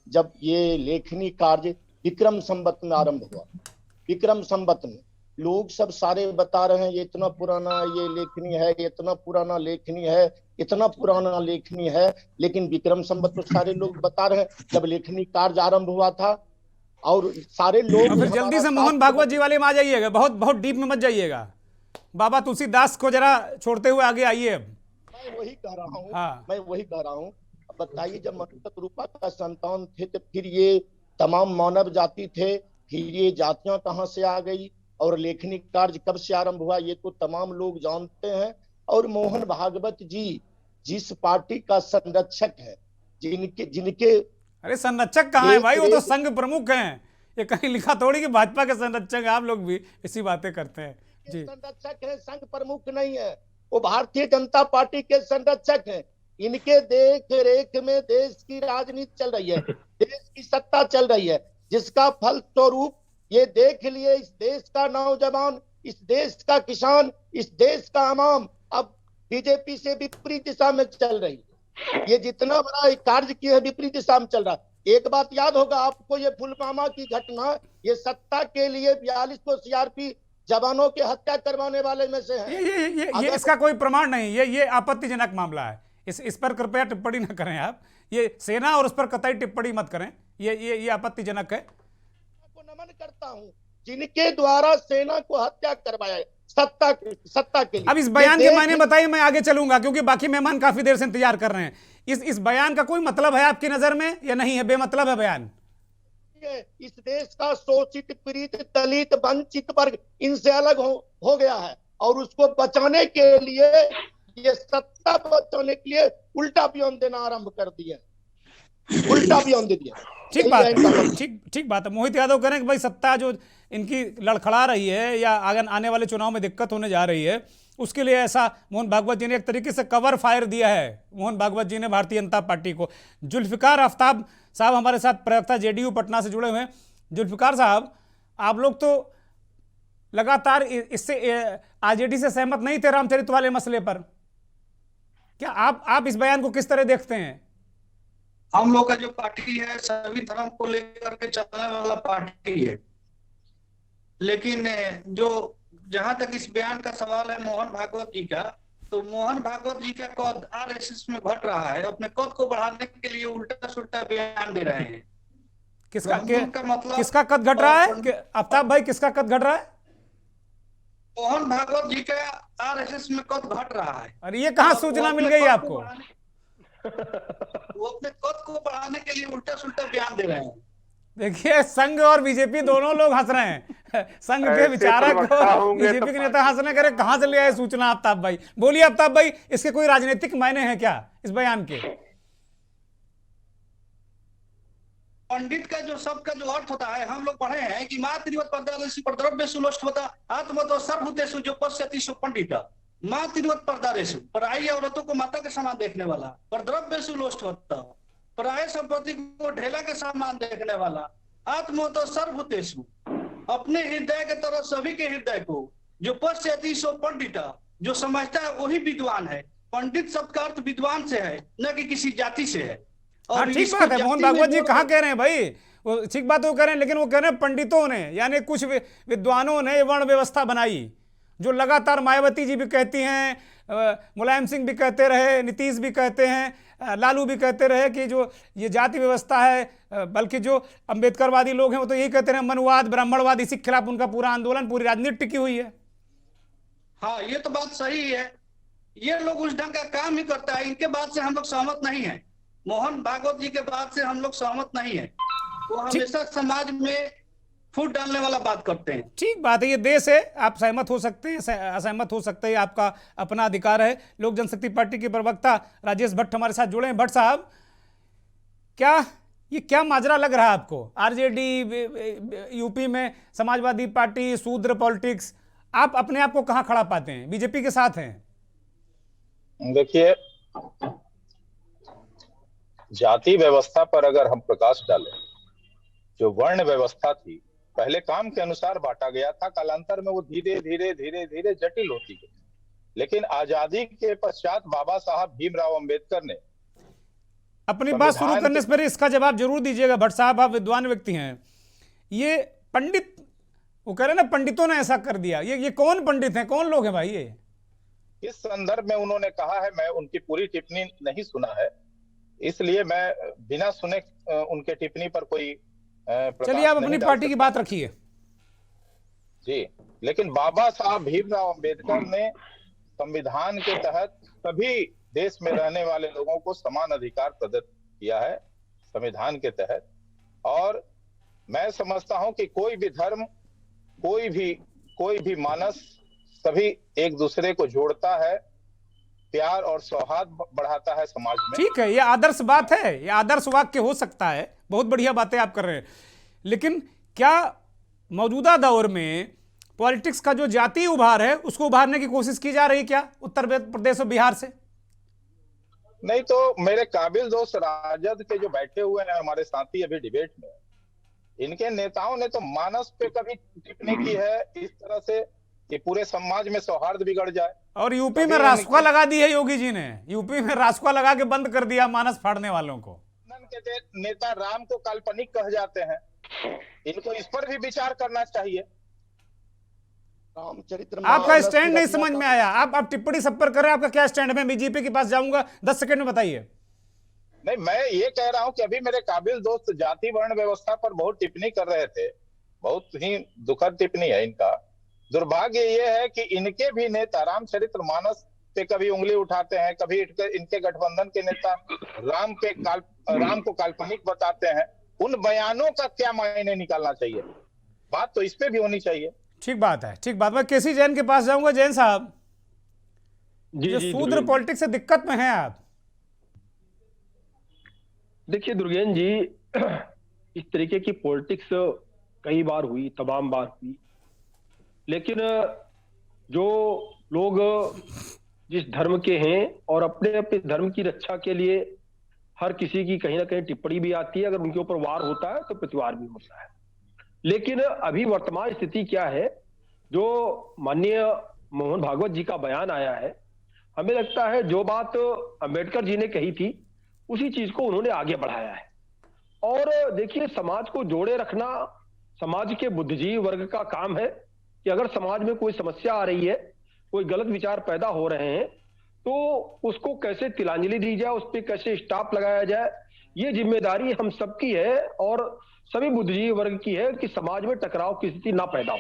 जब ये लेखनी कार्य विक्रम संवत में आरंभ हुआ, विक्रम संवत में, लोग सब सारे बता रहे हैं ये इतना पुराना ये लेखनी है, ये इतना पुराना लेखनी है, इतना पुराना लेखनी है, लेकिन विक्रम संवत तो सारे लोग बता रहे हैं जब लेखनी कार्य आरंभ हुआ था और सारे लोग। फिर जल्दी से मोहन भागवत जी वाले में आ जाइएगा, बहुत बहुत डीप में मत जाइएगा। बाबा तुलसीदास को जरा छोड़ते हुए आगे आइए। अब मैं वही कह रहा हूँ, हाँ। मैं वही कह रहा हूँ। बताइए जब मनुष्य रूपा का संतान थे तो फिर ये तमाम मानव जाति थे, फिर ये जातियां कहाँ से आ गई और लेखनी कार्य कब से आरंभ हुआ ये तो तमाम लोग जानते हैं। और मोहन भागवत जी जिस पार्टी का संरक्षक है, जिनके अरे संरक्षक कहाँ है भाई, वो तो संघ प्रमुख हैं। ये कहीं लिखा थोड़ी कि भाजपा के संरक्षक, आप लोग भी इसी बातें करते हैं जी। संरक्षक है, संघ प्रमुख नहीं है, वो भारतीय जनता पार्टी के संरक्षक हैं। इनके देख रेख में देश की राजनीति चल रही है, देश की सत्ता चल रही है, जिसका फल स्वरूप ये देख लिए इस देश का नौजवान, इस देश का किसान, इस देश का आवाम अब बीजेपी से विपरीत दिशा में चल रही है। ये जितना बड़ा कार्य किया है विपरीत दिशा में चल रहा है। एक बात याद होगा आपको, ये पुलवामा की घटना ये सत्ता के लिए 42 को सीआरपी जवानों के हत्या करवाने वाले में से है। ये इसका कोई प्रमाण नहीं, ये आपत्तिजनक मामला है। इस पर कृपया टिप्पणी न करें आप, ये सेना और उस पर कतई टिप्पणी मत करें, ये आपत्तिजनक है। को नमन करता हूं जिनके द्वारा सेना को हत्या करवाया है सत्ता के लिए। अब इस बयान के मायने बताइए, मैं आगे चलूंगा क्योंकि बाकी मेहमान काफी देर से इंतजार कर रहे हैं। इस बयान का कोई मतलब है आपकी नजर में या नहीं है, बेमतलब है बयान? इस देश का शोषित पीड़ित दलित वंचित वर्ग इनसे अलग हो गया है और उसको बचाने के लिए ये सत्ता बचाने के लिए उल्टा बयान देना आरंभ कर दिया, उल्टा बयान दे दिया। ठीक बात है, ठीक बात है। मोहित यादव करें कि भाई सत्ता जो इनकी लड़खड़ा रही है या आने वाले चुनाव में दिक्कत होने जा रही है, उसके लिए ऐसा मोहन भागवत जी ने एक तरीके से कवर फायर दिया है। मोहन भागवत जी ने भारतीय जनता पार्टी को। जुल्फिकार आफ्ताब साहब हमारे साथ प्रवक्ता जेडीयू पटना से जुड़े हुए हैं। जुल्फिकार साहब, आप लोग तो लगातार इससे आरजेडी से सहमत नहीं थे रामचरित वाले मसले पर, क्या आप इस बयान को किस तरह देखते हैं? हम लोग का जो पार्टी है सभी धर्म को लेकर के चलने वाला पार्टी है, लेकिन जो जहां तक इस बयान का सवाल है मोहन भागवत जी का, तो मोहन भागवत जी का कद आरएसएस में घट रहा है, अपने कद को बढ़ाने के लिए उल्टा सुल्टा बयान दे रहे हैं। किसका कद घट रहा है आफ्ताब भाई, किसका कद घट रहा है? मोहन भागवत जी का आरएसएस में कद घट रहा है। और ये कहाँ सूचना मिल गई आपको? वो अपने कद को बढ़ाने के लिए उल्टा सुल्टा बयान दे रहे हैं। देखिए, संघ और बीजेपी दोनों लोग हंस रहे हैं। संघ के विचारक और बीजेपी के नेता हंसने करे, कहां से ले आए सूचना आफ्ताब भाई? बोलिए आफ्ताब भाई, इसके कोई राजनीतिक मायने हैं क्या इस बयान के? पंडित का जो शब्द का जो अर्थ होता है, हम लोग पढ़े हैं कि मातृवत परदारेषु परद्रव्य सुलोष्ठ होता आत्मतो सर्वभूतेषु जो पश्यति पंडित मातृवत परदारेषु, पराई औरतों को माता के समान देखने वाला, परद्रव्य सुलोष्ठ होता पराय संपत्ति को ढेला के समान देखने वाला, आत्मतो सर्वभूतेषु अपने हृदय के तरह सभी के हृदय को, जो पश्यति पंडित जो समझता है वही विद्वान है। पंडित शब्द का अर्थ विद्वान से है, न कि किसी जाति से है। और ठीक बात है, मोहन भागवत जी कहाँ कह रहे हैं भाई, वो ठीक बात वो कह रहे हैं, लेकिन वो कह रहे हैं पंडितों ने यानी कुछ विद्वानों ने वर्ण व्यवस्था बनाई, जो लगातार मायावती जी भी कहती हैं, मुलायम सिंह भी कहते रहे, नीतीश भी कहते हैं, लालू भी कहते रहे कि जो ये जाति व्यवस्था है, बल्कि जो अंबेडकरवादी लोग हैं वो तो यही कहते रहे मनुवाद ब्राह्मणवाद, इसी के खिलाफ उनका पूरा आंदोलन, पूरी राजनीति टिकी हुई है। हाँ, ये तो बात सही है, ये लोग उस ढंग का काम ही करता है। इनके बात से हम लोग सहमत नहीं है, मोहन भागवत जी के बात से हम लोग सहमत नहीं है। वो हमेशा समाज में फूट डालने वाला बात करते हैं। ठीक बात है, ये देश है, आप सहमत हो सकते हैं, असहमत हो सकते हैं, आपका अपना अधिकार है। लोक जनशक्ति पार्टी के प्रवक्ता राजेश भट्ट हमारे साथ जुड़े हैं। भट्ट साहब, क्या माजरा लग रहा है आपको? आरजेडी यूपी में, समाजवादी पार्टी, शूद्र पॉलिटिक्स, आप अपने आप को कहां खड़ा पाते हैं? बीजेपी के साथ हैं? देखिए, जाति व्यवस्था पर अगर हम प्रकाश डालें, जो वर्ण व्यवस्था थी पहले काम के अनुसार बांटा गया था, कालांतर में वो धीरे धीरे धीरे धीरे जटिल होती गई। लेकिन आजादी के पश्चात बाबा साहब भीमराव अंबेडकर ने अपनी बात शुरू करने से पहले इसका जवाब जरूर दीजिएगा भट्ट साहब, आप विद्वान व्यक्ति हैं। ये पंडित वो कह रहे ना पंडितों ने ऐसा कर दिया। ये कौन पंडित हैं, कौन लोग हैं भाई ये? इस संदर्भ में उन्होंने कहा है, मैं उनकी पूरी टिप्पणी नहीं सुना है, इसलिए मैं बिना सुने उनके टिप्पणी पर कोई चलिए आप अपनी पार्टी की बात रखिए जी। लेकिन बाबा साहब भीमराव अंबेडकर ने संविधान के तहत सभी देश में रहने वाले लोगों को समान अधिकार प्रदत्त किया है संविधान के तहत। और मैं समझता हूं कि कोई भी धर्म, कोई भी मानस सभी एक दूसरे को जोड़ता है, प्यार और सौहार्द बढ़ाता है समाज में। ठीक है, ये आदर्श बात है, ये आदर्श वाक्य हो सकता है, बहुत बढ़िया बातें आप कर रहे हैं। लेकिन क्या मौजूदा दौर में पॉलिटिक्स का जो जातीय उभार है उसको उभारने की कोशिश की जा रही है क्या उत्तर प्रदेश और बिहार से? नहीं तो मेरे काबिल दोस्त राजद के जो बैठे हुए हैं हमारे साथी अभी डिबेट में, इनके नेताओं ने तो मानस पे कभी टिप्पणी की है इस तरह से कि पूरे समाज में सौहार्द बिगड़ जाए। और यूपी में रासुका लगा दी है योगी जी ने, यूपी में रासुका लगा के बंद कर दिया मानस फाड़ने वालों को। के नेता राम को काल्पनिक कह जाते हैं, इनको इस पर भी विचार करना चाहिए। रामचरित्र आपका स्टैंड नहीं समझ में आया, आप टिप्पणी सब पर कर रहे हैं, आपका क्या स्टैंड है? मैं बीजेपी के पास जाऊंगा, 10 सेकंड में बताइए। नहीं, मैं ये कह रहा हूं कि अभी मेरे काबिल दोस्त जाति वर्ण व्यवस्था पर बहुत टिप्पणी कर रहे थे, बहुत ही दुखद टिप्पणी है इनका। दुर्भाग्य ये है कि इनके भी नेता रामचरित्र मानस पे कभी उंगली उठाते हैं, कभी इनके गठबंधन के नेता राम को काल्पनिक बताते हैं। उन बयानों का क्या मायने निकालना चाहिए, बात तो इस पे भी होनी चाहिए। ठीक बात है, ठीक बात। मैं केसी जैन के पास जाऊंगा। जैन साहब, जो शूद्र पॉलिटिक्स से दिक्कत में हैं आप। देखिए दुर्गेन जी, इस तरीके की पॉलिटिक्स कई बार हुई, तमाम बार हुई, लेकिन जो लोग जिस धर्म के हैं और अपने अपने धर्म की रक्षा के लिए हर किसी की कहीं ना कहीं टिप्पणी भी आती है, अगर उनके ऊपर वार होता है तो प्रतिवार भी होता है। लेकिन अभी वर्तमान स्थिति क्या है, जो माननीय मोहन भागवत जी का बयान आया है, हमें लगता है जो बात अंबेडकर जी ने कही थी उसी चीज को उन्होंने आगे बढ़ाया है। और देखिए, समाज को जोड़े रखना समाज के बुद्धिजीवी वर्ग का काम है कि अगर समाज में कोई समस्या आ रही है, कोई गलत विचार पैदा हो रहे हैं, तो उसको कैसे तिलांजलि दी जाए, उस पर कैसे स्टॉप लगाया जाए, ये जिम्मेदारी हम सबकी है और सभी बुद्धिजीवी वर्ग की है कि समाज में टकराव की स्थिति ना पैदा हो।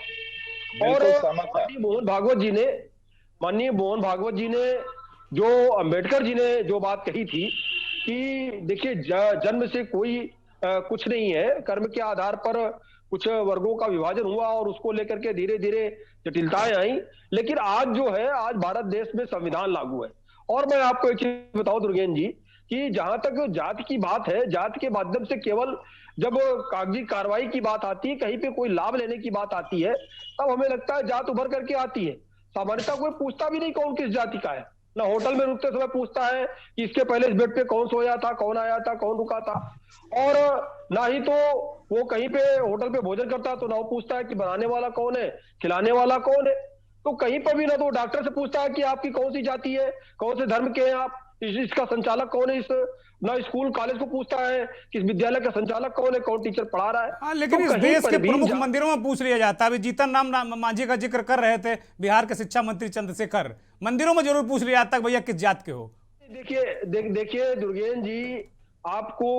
और माननीय मोहन भागवत जी ने जो अंबेडकर जी ने जो बात कही थी कि देखिए, जन्म से कोई कुछ नहीं है, कर्म के आधार पर कुछ वर्गों का विभाजन हुआ और उसको लेकर के धीरे धीरे जटिलताएं आई। लेकिन आज जो है, आज भारत देश में संविधान लागू है। और मैं आपको एक चीज बताऊं दुर्गेन जी, कि जहां तक जाति की बात है, जाति के माध्यम से केवल जब कागजी कार्रवाई की बात आती है, कहीं पे कोई लाभ लेने की बात आती है, तब हमें लगता है जात उभर करके आती है। सामान्यतः कोई पूछता भी नहीं कौन किस जाति का है, ना होटल में रुकते समय पूछता है कि इसके पहले इस बेड पे कौन सोया था, कौन आया था, कौन रुका था। और ना ही तो वो कहीं पे होटल पे भोजन करता है तो ना वो पूछता है कि बनाने वाला कौन है, खिलाने वाला कौन है। तो कहीं पर भी ना तो डॉक्टर से पूछता है कि आपकी कौन सी जाति है, कौन से धर्म के हैं आप, इसका संचालक कौन है, ना स्कूल कॉलेज को पूछता है कि इस विद्यालय का संचालक कौन है, कौन टीचर पढ़ा रहा है। हाँ, लेकिन तो इस देश के प्रमुख मंदिरों में पूछ लिया जाता है। अभी जीतन राम मांझी का जिक्र कर रहे थे, बिहार के शिक्षा मंत्री चंद्रशेखर, मंदिरों में जरूर पूछ लिया जाता है भैया किस जात के हो। देखिए दुर्गेन जी, आपको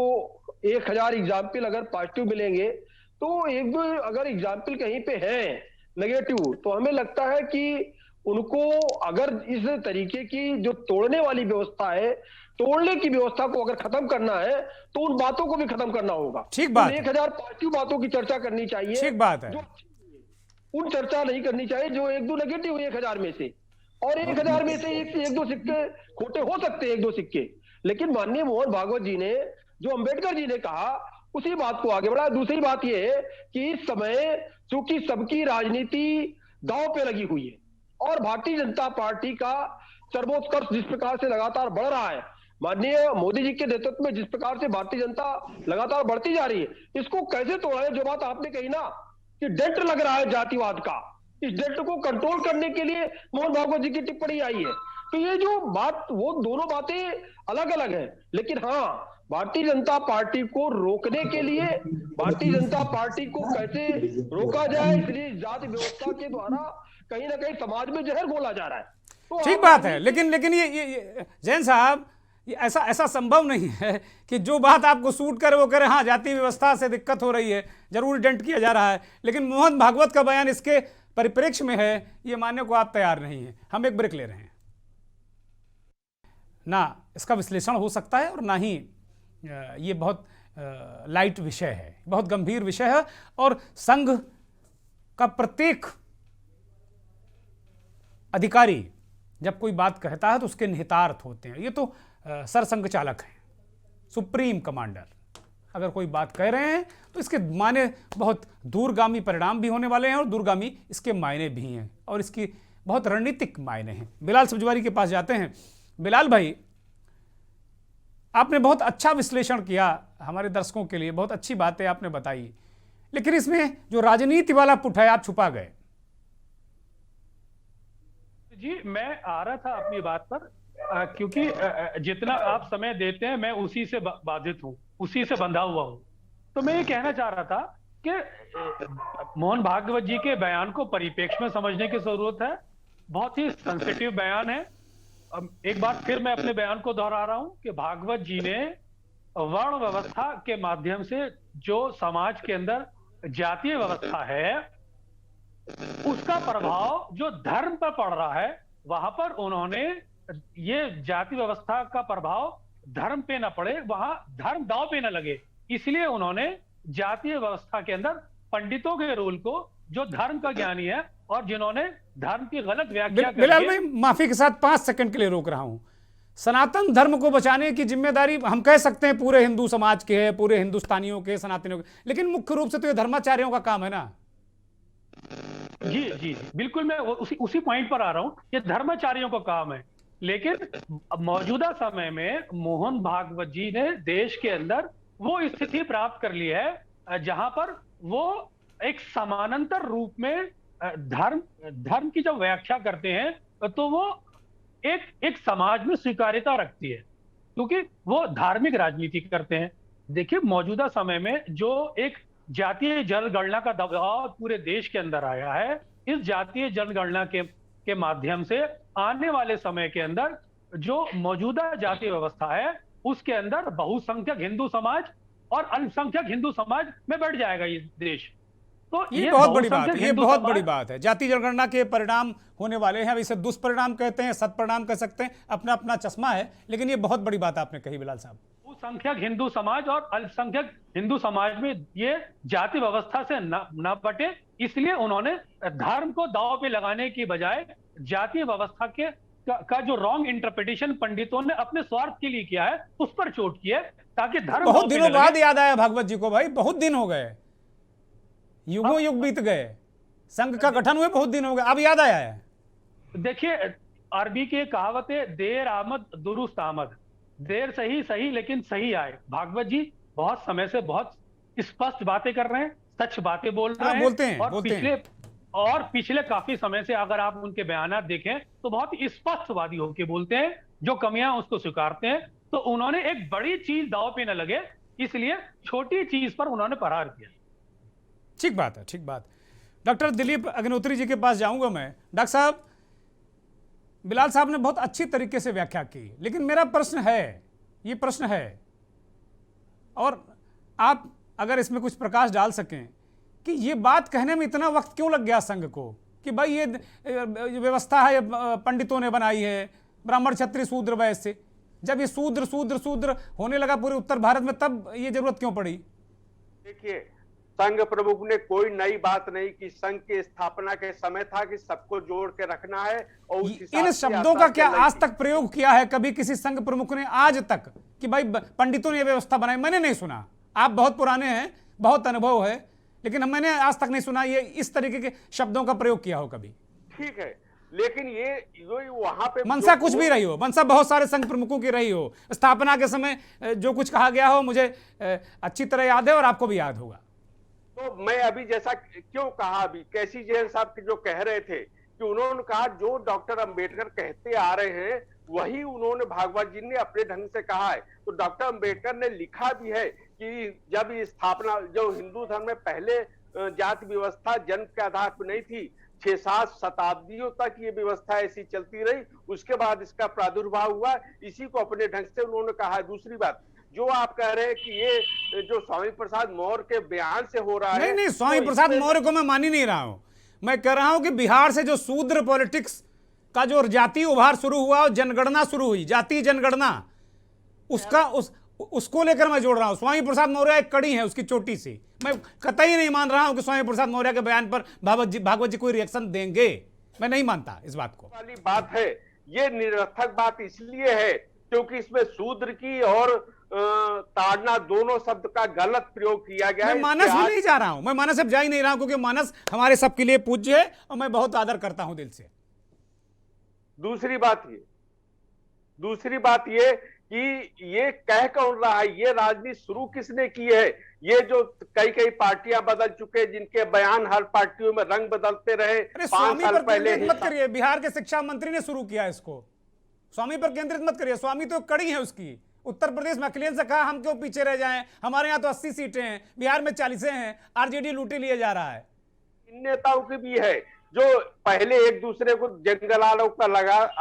1000 एग्जाम्पल अगर पॉजिटिव मिलेंगे तो एक दो अगर एग्जाम्पल कहीं पे है नेगेटिव, तो हमें लगता है कि उनको अगर इस तरीके की जो तोड़ने वाली व्यवस्था है, तोड़ने की व्यवस्था को अगर खत्म करना है तो उन बातों को भी खत्म करना होगा। ठीक बात, 1000 पॉजिटिव बातों की चर्चा करनी चाहिए, ठीक बात है। उन चर्चा नहीं करनी चाहिए जो एक दो नेगेटिव 1000 में से, और 1000 में से एक दो सिक्के खोटे हो सकते हैं, एक दो सिक्के। लेकिन माननीय मोहन भागवत जी ने जो अंबेडकर जी ने कहा उसी बात को आगे बढ़ाया। दूसरी बात यह है कि इस समय चूंकि सबकी राजनीति दांव पे लगी हुई है और भारतीय जनता पार्टी का सर्वोत्कर्ष जिस प्रकार से लगातार बढ़ रहा है, माननीय मोदी जी के नेतृत्व में जिस प्रकार से भारतीय जनता लगातार बढ़ती जा रही है, इसको कैसे तोड़ा है। जो बात आपने कही ना कि डेंट लग रहा है जातिवाद का, इस डेंट को कंट्रोल करने के लिए मोहन भागवत जी की टिप्पणी आई है। तो ये जो बात, वो दोनों बातें अलग अलग हैं, लेकिन हाँ, भारतीय जनता पार्टी को रोकने के लिए, भारतीय जनता पार्टी को कैसे रोका जाए, इसलिए जाति व्यवस्था के द्वारा कहीं ना कहीं समाज में जहर घोला जा रहा है। तो ठीक बात है, लेकिन ये जैन साहब, ये ऐसा संभव नहीं है कि जो बात आपको सूट करे वो करे। हाँ, जाति व्यवस्था से दिक्कत हो रही है, जरूर डेंट किया जा रहा है, लेकिन मोहन भागवत का बयान इसके परिप्रेक्ष्य में है, ये मानने को आप तैयार नहीं हैं। हम एक ब्रेक ले रहे हैं। ना इसका विश्लेषण हो सकता है और ना ही ये बहुत लाइट विषय है, बहुत गंभीर विषय है, और संघ का प्रत्येक अधिकारी जब कोई बात कहता है तो उसके निहितार्थ होते हैं। ये तो सरसंघ चालक हैं, सुप्रीम कमांडर अगर कोई बात कह रहे हैं तो इसके मायने बहुत दूरगामी परिणाम भी होने वाले हैं और दूरगामी इसके मायने भी हैं, और इसकी बहुत रणनीतिक मायने हैं। बिलाल सब्जवारी के पास जाते हैं। बिलाल भाई, आपने बहुत अच्छा विश्लेषण किया, हमारे दर्शकों के लिए बहुत अच्छी बातें आपने बताई, लेकिन इसमें जो राजनीति वाला पुट है आप छुपा गए। जी, मैं आ रहा था अपनी बात पर, क्योंकि जितना आप समय देते हैं मैं उसी से बाधित हूं, उसी से बंधा हुआ हूं। तो मैं ये कहना चाह रहा था कि मोहन भागवत जी के बयान को परिप्रेक्ष्य में समझने की जरूरत है। बहुत ही सेंसिटिव बयान है। अब एक बार फिर मैं अपने बयान को दोहरा रहा हूं कि भागवत जी ने वर्ण व्यवस्था के माध्यम से जो समाज के अंदर जातीय व्यवस्था है उसका प्रभाव जो धर्म पर पड़ रहा है, वहां पर उन्होंने ये जाति व्यवस्था का प्रभाव धर्म पे न पड़े, वहां धर्म दांव पे न लगे, इसलिए उन्होंने जातीय व्यवस्था के अंदर पंडितों के रोल को, जो धर्म का ज्ञानी है और जिन्होंने धर्म की गलत व्याख्या बिलाल भाई, माफी के साथ 5 सेकंड के लिए रोक रहा हूं। सनातन धर्म को बचाने की जिम्मेदारी हम कह सकते हैं पूरे हिंदू समाज के है, पूरे हिंदुस्तानियों के, सनातनियों के, लेकिन मुख्य रूप से तो ये धर्माचार्यों का काम है ना। जी जी, बिल्कुल, मैं उसी पॉइंट पर आ रहा हूं, ये धर्माचार्यों का काम है। लेकिन मौजूदा समय में मोहन भागवत जी ने देश के अंदर वो स्थिति प्राप्त कर ली है जहां पर वो एक समानांतर रूप में धर्म की जब व्याख्या करते हैं तो वो एक समाज में स्वीकार्यता रखती है, क्योंकि वो धार्मिक राजनीति करते हैं। देखिए, मौजूदा समय में जो एक जातीय जनगणना का दबाव पूरे देश के अंदर आया है, इस जातीय जनगणना के माध्यम से आने वाले समय के अंदर जो मौजूदा जातीय व्यवस्था है उसके अंदर बहुसंख्यक हिंदू समाज और अल्पसंख्यक हिंदू समाज में बढ़ जाएगा ये देश। तो ये बहुत बड़ी बात है, ये बहुत बड़ी बात है। जाति जनगणना के परिणाम होने वाले हैं, अब इसे दुष्परिणाम कहते हैं, सत्परिणाम कह सकते हैं, अपना अपना चश्मा है, लेकिन ये बहुत बड़ी बात आपने कही बिलाल साहब। बहुसंख्यक हिंदू समाज और अल्पसंख्यक हिंदू समाज में ये जाति व्यवस्था से न बटे, इसलिए उन्होंने धर्म को दांव पे लगाने की बजाय जातीय व्यवस्था का जो रॉन्ग इंटरप्रिटेशन पंडितों ने अपने स्वार्थ के लिए किया है उस पर चोट की है, ताकि धर्म बहुत दिनों बाद याद आया भागवत जी को। भाई, बहुत दिन हो गए, युगों युग बीत गए, संघ का गठन हुए बहुत दिन हो गए, अब याद आया है। देखिए, अरबी की कहावत है, देर आमद दुरुस्त आमद, देर सही लेकिन सही आए। भागवत जी बहुत समय से बहुत स्पष्ट बातें कर रहे हैं, सच बातें बोल रहे हैं, और पिछले काफी समय से अगर आप उनके बयानात देखें तो बहुत स्पष्टवादी होकर बोलते हैं, जो कमियां उसको स्वीकारते हैं। तो उन्होंने एक बड़ी चीज दांव पे न लगे, इसलिए छोटी चीज पर उन्होंने प्रहार किया। ठीक बात है, ठीक बात। डॉक्टर दिलीप अग्निहोत्री जी के पास जाऊंगा मैं। डॉक्टर साहब, बिलाल साहब ने बहुत अच्छी तरीके से व्याख्या की, लेकिन मेरा प्रश्न है, ये प्रश्न है, और आप अगर इसमें कुछ प्रकाश डाल सकें कि ये बात कहने में इतना वक्त क्यों लग गया संघ को कि भाई ये व्यवस्था है पंडितों ने बनाई है, ब्राह्मण क्षत्रिय शूद्र वैश्य। जब ये शूद्र शूद्र शूद्र होने लगा पूरे उत्तर भारत में, तब ये जरूरत क्यों पड़ी? देखिए, संघ प्रमुख ने कोई नई बात नहीं की। संघ की स्थापना के समय था कि सबको जोड़ के रखना है, और उस हिसाब इन से शब्दों का क्या आज तक प्रयोग किया है कभी किसी संघ प्रमुख ने आज तक कि भाई पंडितों ने व्यवस्था बनाई? मैंने नहीं सुना। आप बहुत पुराने हैं, बहुत अनुभव है, लेकिन मैंने आज तक नहीं सुना ये इस तरीके के शब्दों का प्रयोग किया हो कभी। ठीक है, लेकिन ये वहां पे मनसा कुछ भी रही हो, मनसा बहुत सारे संघ प्रमुखों की रही हो, स्थापना के समय जो कुछ कहा गया हो मुझे अच्छी तरह याद है और आपको भी याद होगा। तो मैं अभी जैसा क्यों कहा, अभी कैसी जैन साहब जो कह रहे थे कि उन्होंने कहा जो डॉक्टर अंबेडकर कहते आ रहे हैं वही उन्होंने भागवत जी ने अपने ढंग से कहा है। तो डॉक्टर अंबेडकर ने लिखा भी है कि जब ये स्थापना, जो हिंदू धर्म में पहले जाति व्यवस्था जन्म के आधार पर नहीं थी, 6-7 शताब्दियों तक ये व्यवस्था ऐसी चलती रही, उसके बाद इसका प्रादुर्भाव हुआ, इसी को अपने ढंग से उन्होंने कहा है। दूसरी बात, जो आप कह रहे हैं कि ये जो स्वामी प्रसाद मौर्य के बयान से हो रहा है, नहीं, स्वामी प्रसाद मौर्य को मैं मान ही नहीं रहा हूं। मैं कह रहा हूं कि बिहार से जो शूद्र पॉलिटिक्स का जो जातीय उभार शुरू हुआ और जनगणना शुरू हुई, जातीय जनगणना, उसको लेकर मैं जोड़ रहा हूं। स्वामी प्रसाद मौर्य एक कड़ी है उसकी चोटी से। मैं कतई नहीं मान रहा हूं कि स्वामी प्रसाद मौर्य के बयान पर भागवत जी कोई रिएक्शन देंगे। मैं नहीं मानता इस बात को। वाली बात है, ये निरर्थक बात इसलिए है क्योंकि इसमें शूद्र की और ताड़ना दोनों शब्द का गलत प्रयोग किया गया है। मैं मानस भी नहीं जा रहा हूं, मैं मानस अब जा ही नहीं रहा हूं, क्योंकि मानस हमारे सबके लिए पूज्य है और मैं बहुत आदर करता हूं दिल से। दूसरी बात ये कि ये कह कौन रहा है, ये राजनीति शुरू किसने की है? ये जो कई पार्टियां बदल चुके, जिनके बयान हर पार्टियों में रंग बदलते रहे। अरे स्वामी पर केंद्रित मत करिए, बिहार के शिक्षा मंत्री ने शुरू किया इसको। स्वामी पर केंद्रित मत करिए, स्वामी तो कड़ी है उसकी। उत्तर प्रदेश में अखिलेश से कहा हम क्यों पीछे रह जाएं, हमारे यहाँ तो 80 सीटें हैं, बिहार में 40 हैं, आरजेडी लूटे लिए जा रहा है। इन नेताओं की भी है जो पहले एक दूसरे को जंगलालों का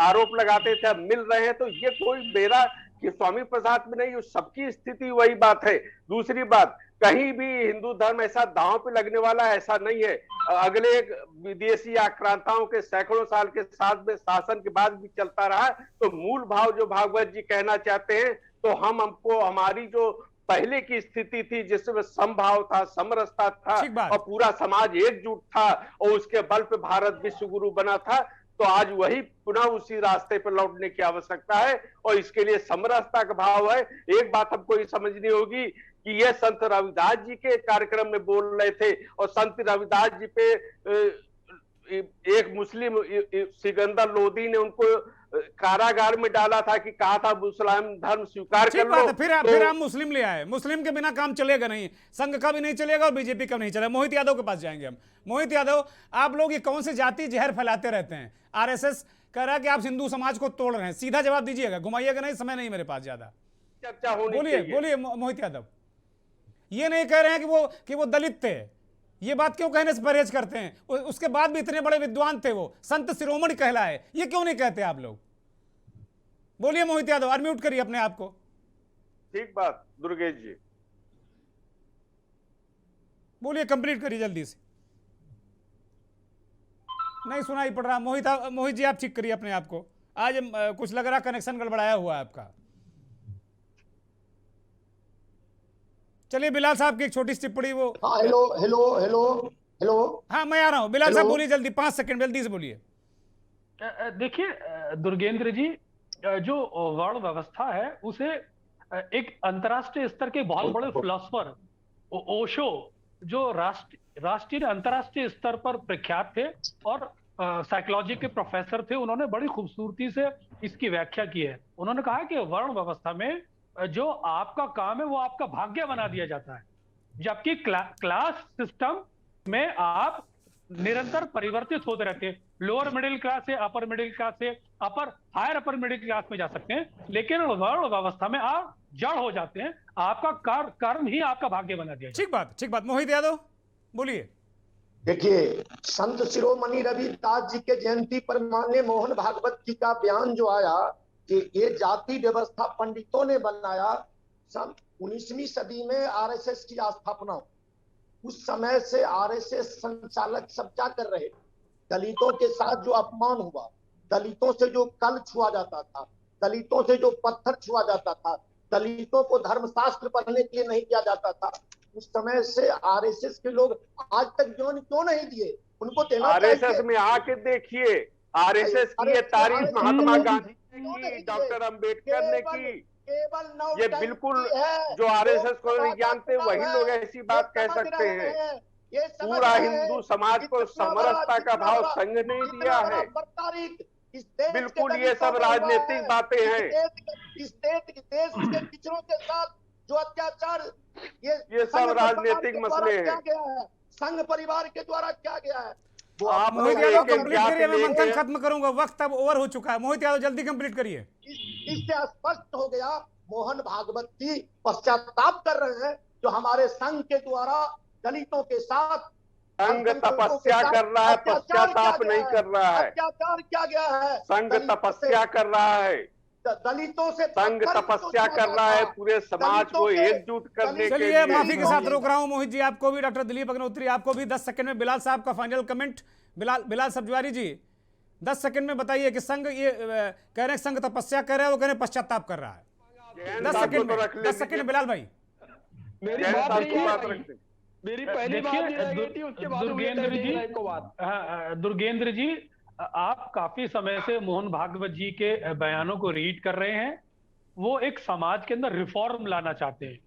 आरोप लगाते थे, अब मिल रहे हैं। तो ये कोई मेरा कि स्वामी प्रसाद में नहीं, सबकी स्थिति वही बात है। दूसरी बात, कहीं भी हिंदू धर्म ऐसा दांव पे लगने वाला ऐसा नहीं है। अगले विदेशी आक्रांताओं के सैकड़ों साल के साथ में शासन के बाद भी चलता रहा। तो मूल भाव जो भागवत जी कहना चाहते हैं, तो हमको हमारी जो पहले की स्थिति थी जिसमें समभाव था, समरसता था और पूरा समाज एकजुट था और उसके बल पे भारत विश्व गुरु बना था, तो आज वही पुनः उसी रास्ते पर लौटने की आवश्यकता है और इसके लिए समरसता का भाव है। एक बात हमको ये समझनी होगी कि ये संत रविदास जी के कार्यक्रम में बोल रहे थे और संत रविदास जी पे एक मुस्लिम सिकंदर लोदी ने उनको कारागार में डाला था कि कहा था मुस्लिम धर्म स्वीकार कर लो। फिर आप मुस्लिम ले आए। मुस्लिम के बिना काम चलेगा नहीं, संघ का भी नहीं चलेगा और बीजेपी का नहीं चलेगा। मोहित यादव के पास जाएंगे हम। मोहित यादव, आप लोग ये कौन से जाति जहर फैलाते रहते हैं? आरएसएस कह रहा है कि आप हिंदू समाज को तोड़ रहे हैं, सीधा जवाब दीजिएगा, घुमाइएगा नहीं, समय नहीं मेरे पास ज्यादा। चर्चा होनी चाहिए। बोलिए मोहित यादव। ये नहीं कह रहे हैं कि वो दलित थे, ये बात क्यों कहने से परहेज करते हैं? उसके बाद भी इतने बड़े विद्वान थे, वो संत शिरोमणि कहलाए, ये क्यों नहीं कहते आप लोग? बोलिए मोहित यादव, अनम्यूट करिए अपने आप को। ठीक बात दुर्गेश जी, बोलिए, कंप्लीट करिए जल्दी से। नहीं सुनाई पड़ रहा। मोहित जी, आप ठीक करिए अपने आप को। आज कुछ लग रहा कनेक्शन गड़बड़ाया हुआ है आपका। चलिए बिलाल साहब की एक छोटी सी टिप्पणी वो। हाँ, हेलो। हाँ, मैं आ रहा हूँ। बिलाल साहब बोलिए जल्दी, 5 सेकंड जल्दी से बोलिए। देखिए दुर्गेंद्र जी, जो वर्ण व्यवस्था है उसे एक अंतर्राष्ट्रीय स्तर के बहुत बड़े फिलोसफर ओशो, जो राष्ट्रीय अंतर्राष्ट्रीय स्तर पर प्रख्यात थे और साइकोलॉजी के प्रोफेसर थे, उन्होंने बड़ी खूबसूरती से इसकी व्याख्या की है। उन्होंने कहा कि वर्ण व्यवस्था में जो आपका काम है वो आपका भाग्य बना दिया जाता है, जबकि क्लास सिस्टम में आप निरंतर परिवर्तित होते रहते हैं। लोअर मिडिल क्लास से अपर मिडिल क्लास से हायर अपर मिडिल क्लास में जा सकते हैं, लेकिन वर्ण व्यवस्था में आप जड़ हो जाते हैं। आपका कर्म ही आपका भाग्य बना दिया। ठीक बात। मोहित यादव बोलिए। देखिए, संत शिरोमणि रविदास जी के जयंती पर माननीय मोहन भागवत जी का बयान जो आया कि ये जाति व्यवस्था पंडितों ने बनाया, सन 19वीं सदी में आरएसएस की स्थापना, उस समय से आरएसएस संचालक सब क्या कर रहे, दलितों के साथ जो अपमान हुआ, दलितों से जो कल छुआ जाता था, दलितों से जो पत्थर छुआ जाता था, दलितों को धर्मशास्त्र पढ़ने के लिए नहीं किया जाता था, उस समय से आरएसएस के लोग आज तक ज्ञान क्यों नहीं दिए? उनको देना चाहिए। आरएसएस में आके देखिए, आरएसएस की ये तारीफ महात्मा गांधी ने की, डॉक्टर अंबेडकर ने की। ये बिल्कुल जो आरएसएस को नहीं जानते वही लोग ऐसी बात कह सकते हैं। पूरा हिंदू समाज को समरसता का भाव संघ नहीं दिया है। बिल्कुल ये सब राजनीतिक बातें हैं। इस देश के पिछड़ों के साथ जो अत्याचार ये सब राजनीतिक मसले हैं। संघ परिवार के द्वारा किया गया है। वो आप मोहित लोग यादव एक एक कंप्लीट करिए, मैं जाति मंथन लेके खत्म करूंगा, वक्त अब ओवर हो चुका है। मोहित यादव जल्दी कंप्लीट करिए। इससे स्पष्ट हो गया मोहन भागवत जी पश्चाताप कर रहे हैं जो हमारे संघ के द्वारा दलितों के साथ संघ अल्पसंख्यकों के तपस्या साथ कर रहा है, अत्याचार पश्चाताप किया नहीं गया कर रहा है। अत्याचार किया गया है। संघ दलितों तपस्या से- कर रहा है, दलितों से संघ पत्थर तपस्या किया कर रहा है जाता। पूरे समाज दलितों को के- एकजुट करने के चलिए, लिए। माफी के साथ रोक रहा हूं मोहित जी, आपको भी, डॉक्टर दिलीप अग्निहोत्री आपको भी 10 सेकंड में। बिलाल साहब का फाइनल कमेंट। बिलाल सब्जवारी जी 10 सेकंड में बताइए कि संघ ये कह रहे हैं संघ तपस्या कर रहा है, वो कह रहे हैं पश्चाताप कर रहा है। 10 सेकंड में, 10 सेकंड में बिलाल भाई। मेरी जैन बात साहब नहीं को है बात भाई। रखते हैं। मेरी पहली बात ये रह गई थी, उसके बाद दुर्गेंद्र जी, को बात। दुर्गेंद्र जी, आप काफी समय से मोहन भागवत जी के बयानों को रीड कर रहे हैं। वो एक समाज के अंदर रिफॉर्म लाना चाहते हैं,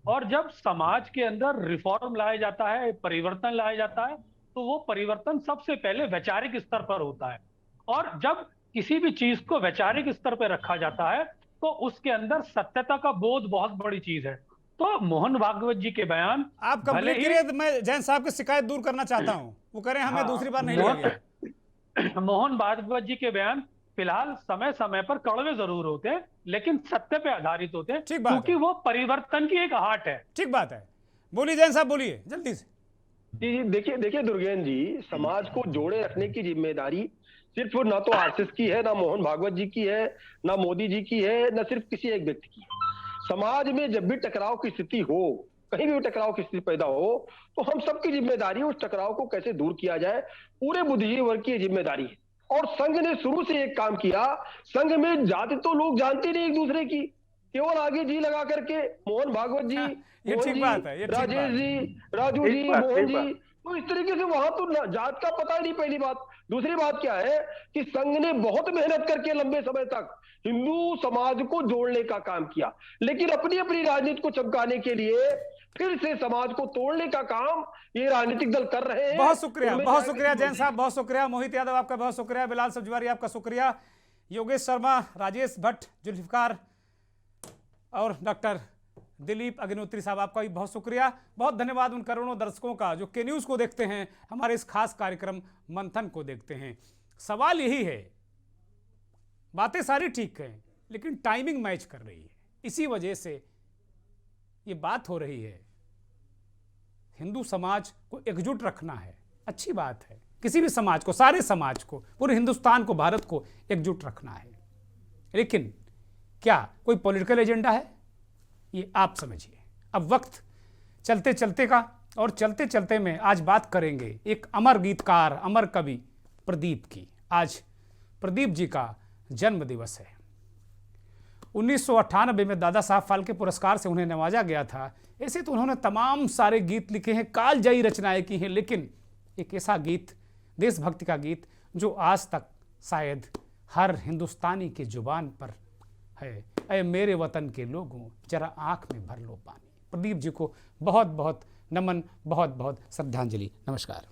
और जब समाज के अंदर रिफॉर्म लाया जाता है, परिवर्तन लाया जाता है, तो वो परिवर्तन सबसे पहले वैचारिक स्तर पर होता है। और जब किसी भी चीज को वैचारिक स्तर पर रखा जाता है तो उसके अंदर सत्यता का बोध बहुत बड़ी चीज है। तो मोहन भागवत जी के बयान आप कंप्लीट करिए, तो मैं जैन साहब की शिकायत दूर करना चाहता हूं। वो कह रहे हैं हमें दूसरी बार नहीं लिया गया। मोहन भागवत जी के बयान फिलहाल समय समय पर कड़वे जरूर होते हैं, लेकिन सत्य पे आधारित होते हैं, ठीक बात क्योंकि वो परिवर्तन की एक आहट है। ठीक बात है। बोलिए जैन साहब, बोलिए जल्दी से। जी, देखिए दुर्गेन जी, समाज को जोड़े रखने की जिम्मेदारी सिर्फ ना तो आरएसएस की है, ना मोहन भागवत जी की है, ना मोदी जी की है, ना सिर्फ किसी एक व्यक्ति की। समाज में जब भी टकराव की स्थिति हो, कहीं भी टकराव की स्थिति पैदा हो, तो हम सबकी जिम्मेदारी उस टकराव को कैसे दूर किया जाए, पूरे बुद्धिजीवी वर्ग की जिम्मेदारी है। और संघ ने शुरू से एक काम किया, संघ में जाति तो लोग जानते नहीं एक दूसरे की, केवल आगे जी लगा करके मोहन भागवत जी, ये मोहन ठीक जी, बात है, ये ठीक बात राजेश है। जी, राजू ठीक जी, बात, मोहन ठीक जी, तो इस तरीके से वहां तो जात का पता ही नहीं। पहली बात। दूसरी बात क्या है कि संघ ने बहुत मेहनत करके लंबे समय तक हिंदू समाज को जोड़ने का काम किया, लेकिन अपनी अपनी राजनीति को चमकाने के लिए फिर से समाज को तोड़ने का काम ये राजनीतिक दल कर रहे हैं। बहुत शुक्रिया, उनमें बहुत चाहे शुक्रिया किसी जैन साहब, बहुत शुक्रिया। मोहित यादव आपका बहुत शुक्रिया। बिलाल सब्जवारी आपका शुक्रिया। योगेश शर्मा, राजेश भट्ट, जुल्फिकार और डॉक्टर दिलीप अग्निहोत्री साहब, आपका भी बहुत शुक्रिया। बहुत धन्यवाद उन करोड़ों दर्शकों का जो के न्यूज़ को देखते हैं, हमारे इस खास कार्यक्रम मंथन को देखते हैं। सवाल यही है, बातें सारी ठीक हैं लेकिन टाइमिंग मैच कर रही है, इसी वजह से ये बात हो रही है। हिंदू समाज को एकजुट रखना है, अच्छी बात है। किसी भी समाज को, सारे समाज को, पूरे हिंदुस्तान को, भारत को एकजुट रखना है, लेकिन क्या कोई पॉलिटिकल एजेंडा है, ये आप समझिए। अब वक्त चलते चलते का, और चलते चलते में आज बात करेंगे एक अमर गीतकार, अमर कवि प्रदीप की। आज प्रदीप जी का जन्म दिवस है। 1998 में दादा साहब फाल्के पुरस्कार से उन्हें नवाजा गया था। ऐसे तो उन्होंने तमाम सारे गीत लिखे हैं, कालजयी रचनाएं की हैं, लेकिन एक ऐसा गीत, देशभक्ति का गीत, जो आज तक शायद हर हिंदुस्तानी की जुबान पर है। ऐ मेरे वतन के लोगों, जरा आंख में भर लो पानी। प्रदीप जी को बहुत बहुत नमन, बहुत बहुत श्रद्धांजलि। नमस्कार।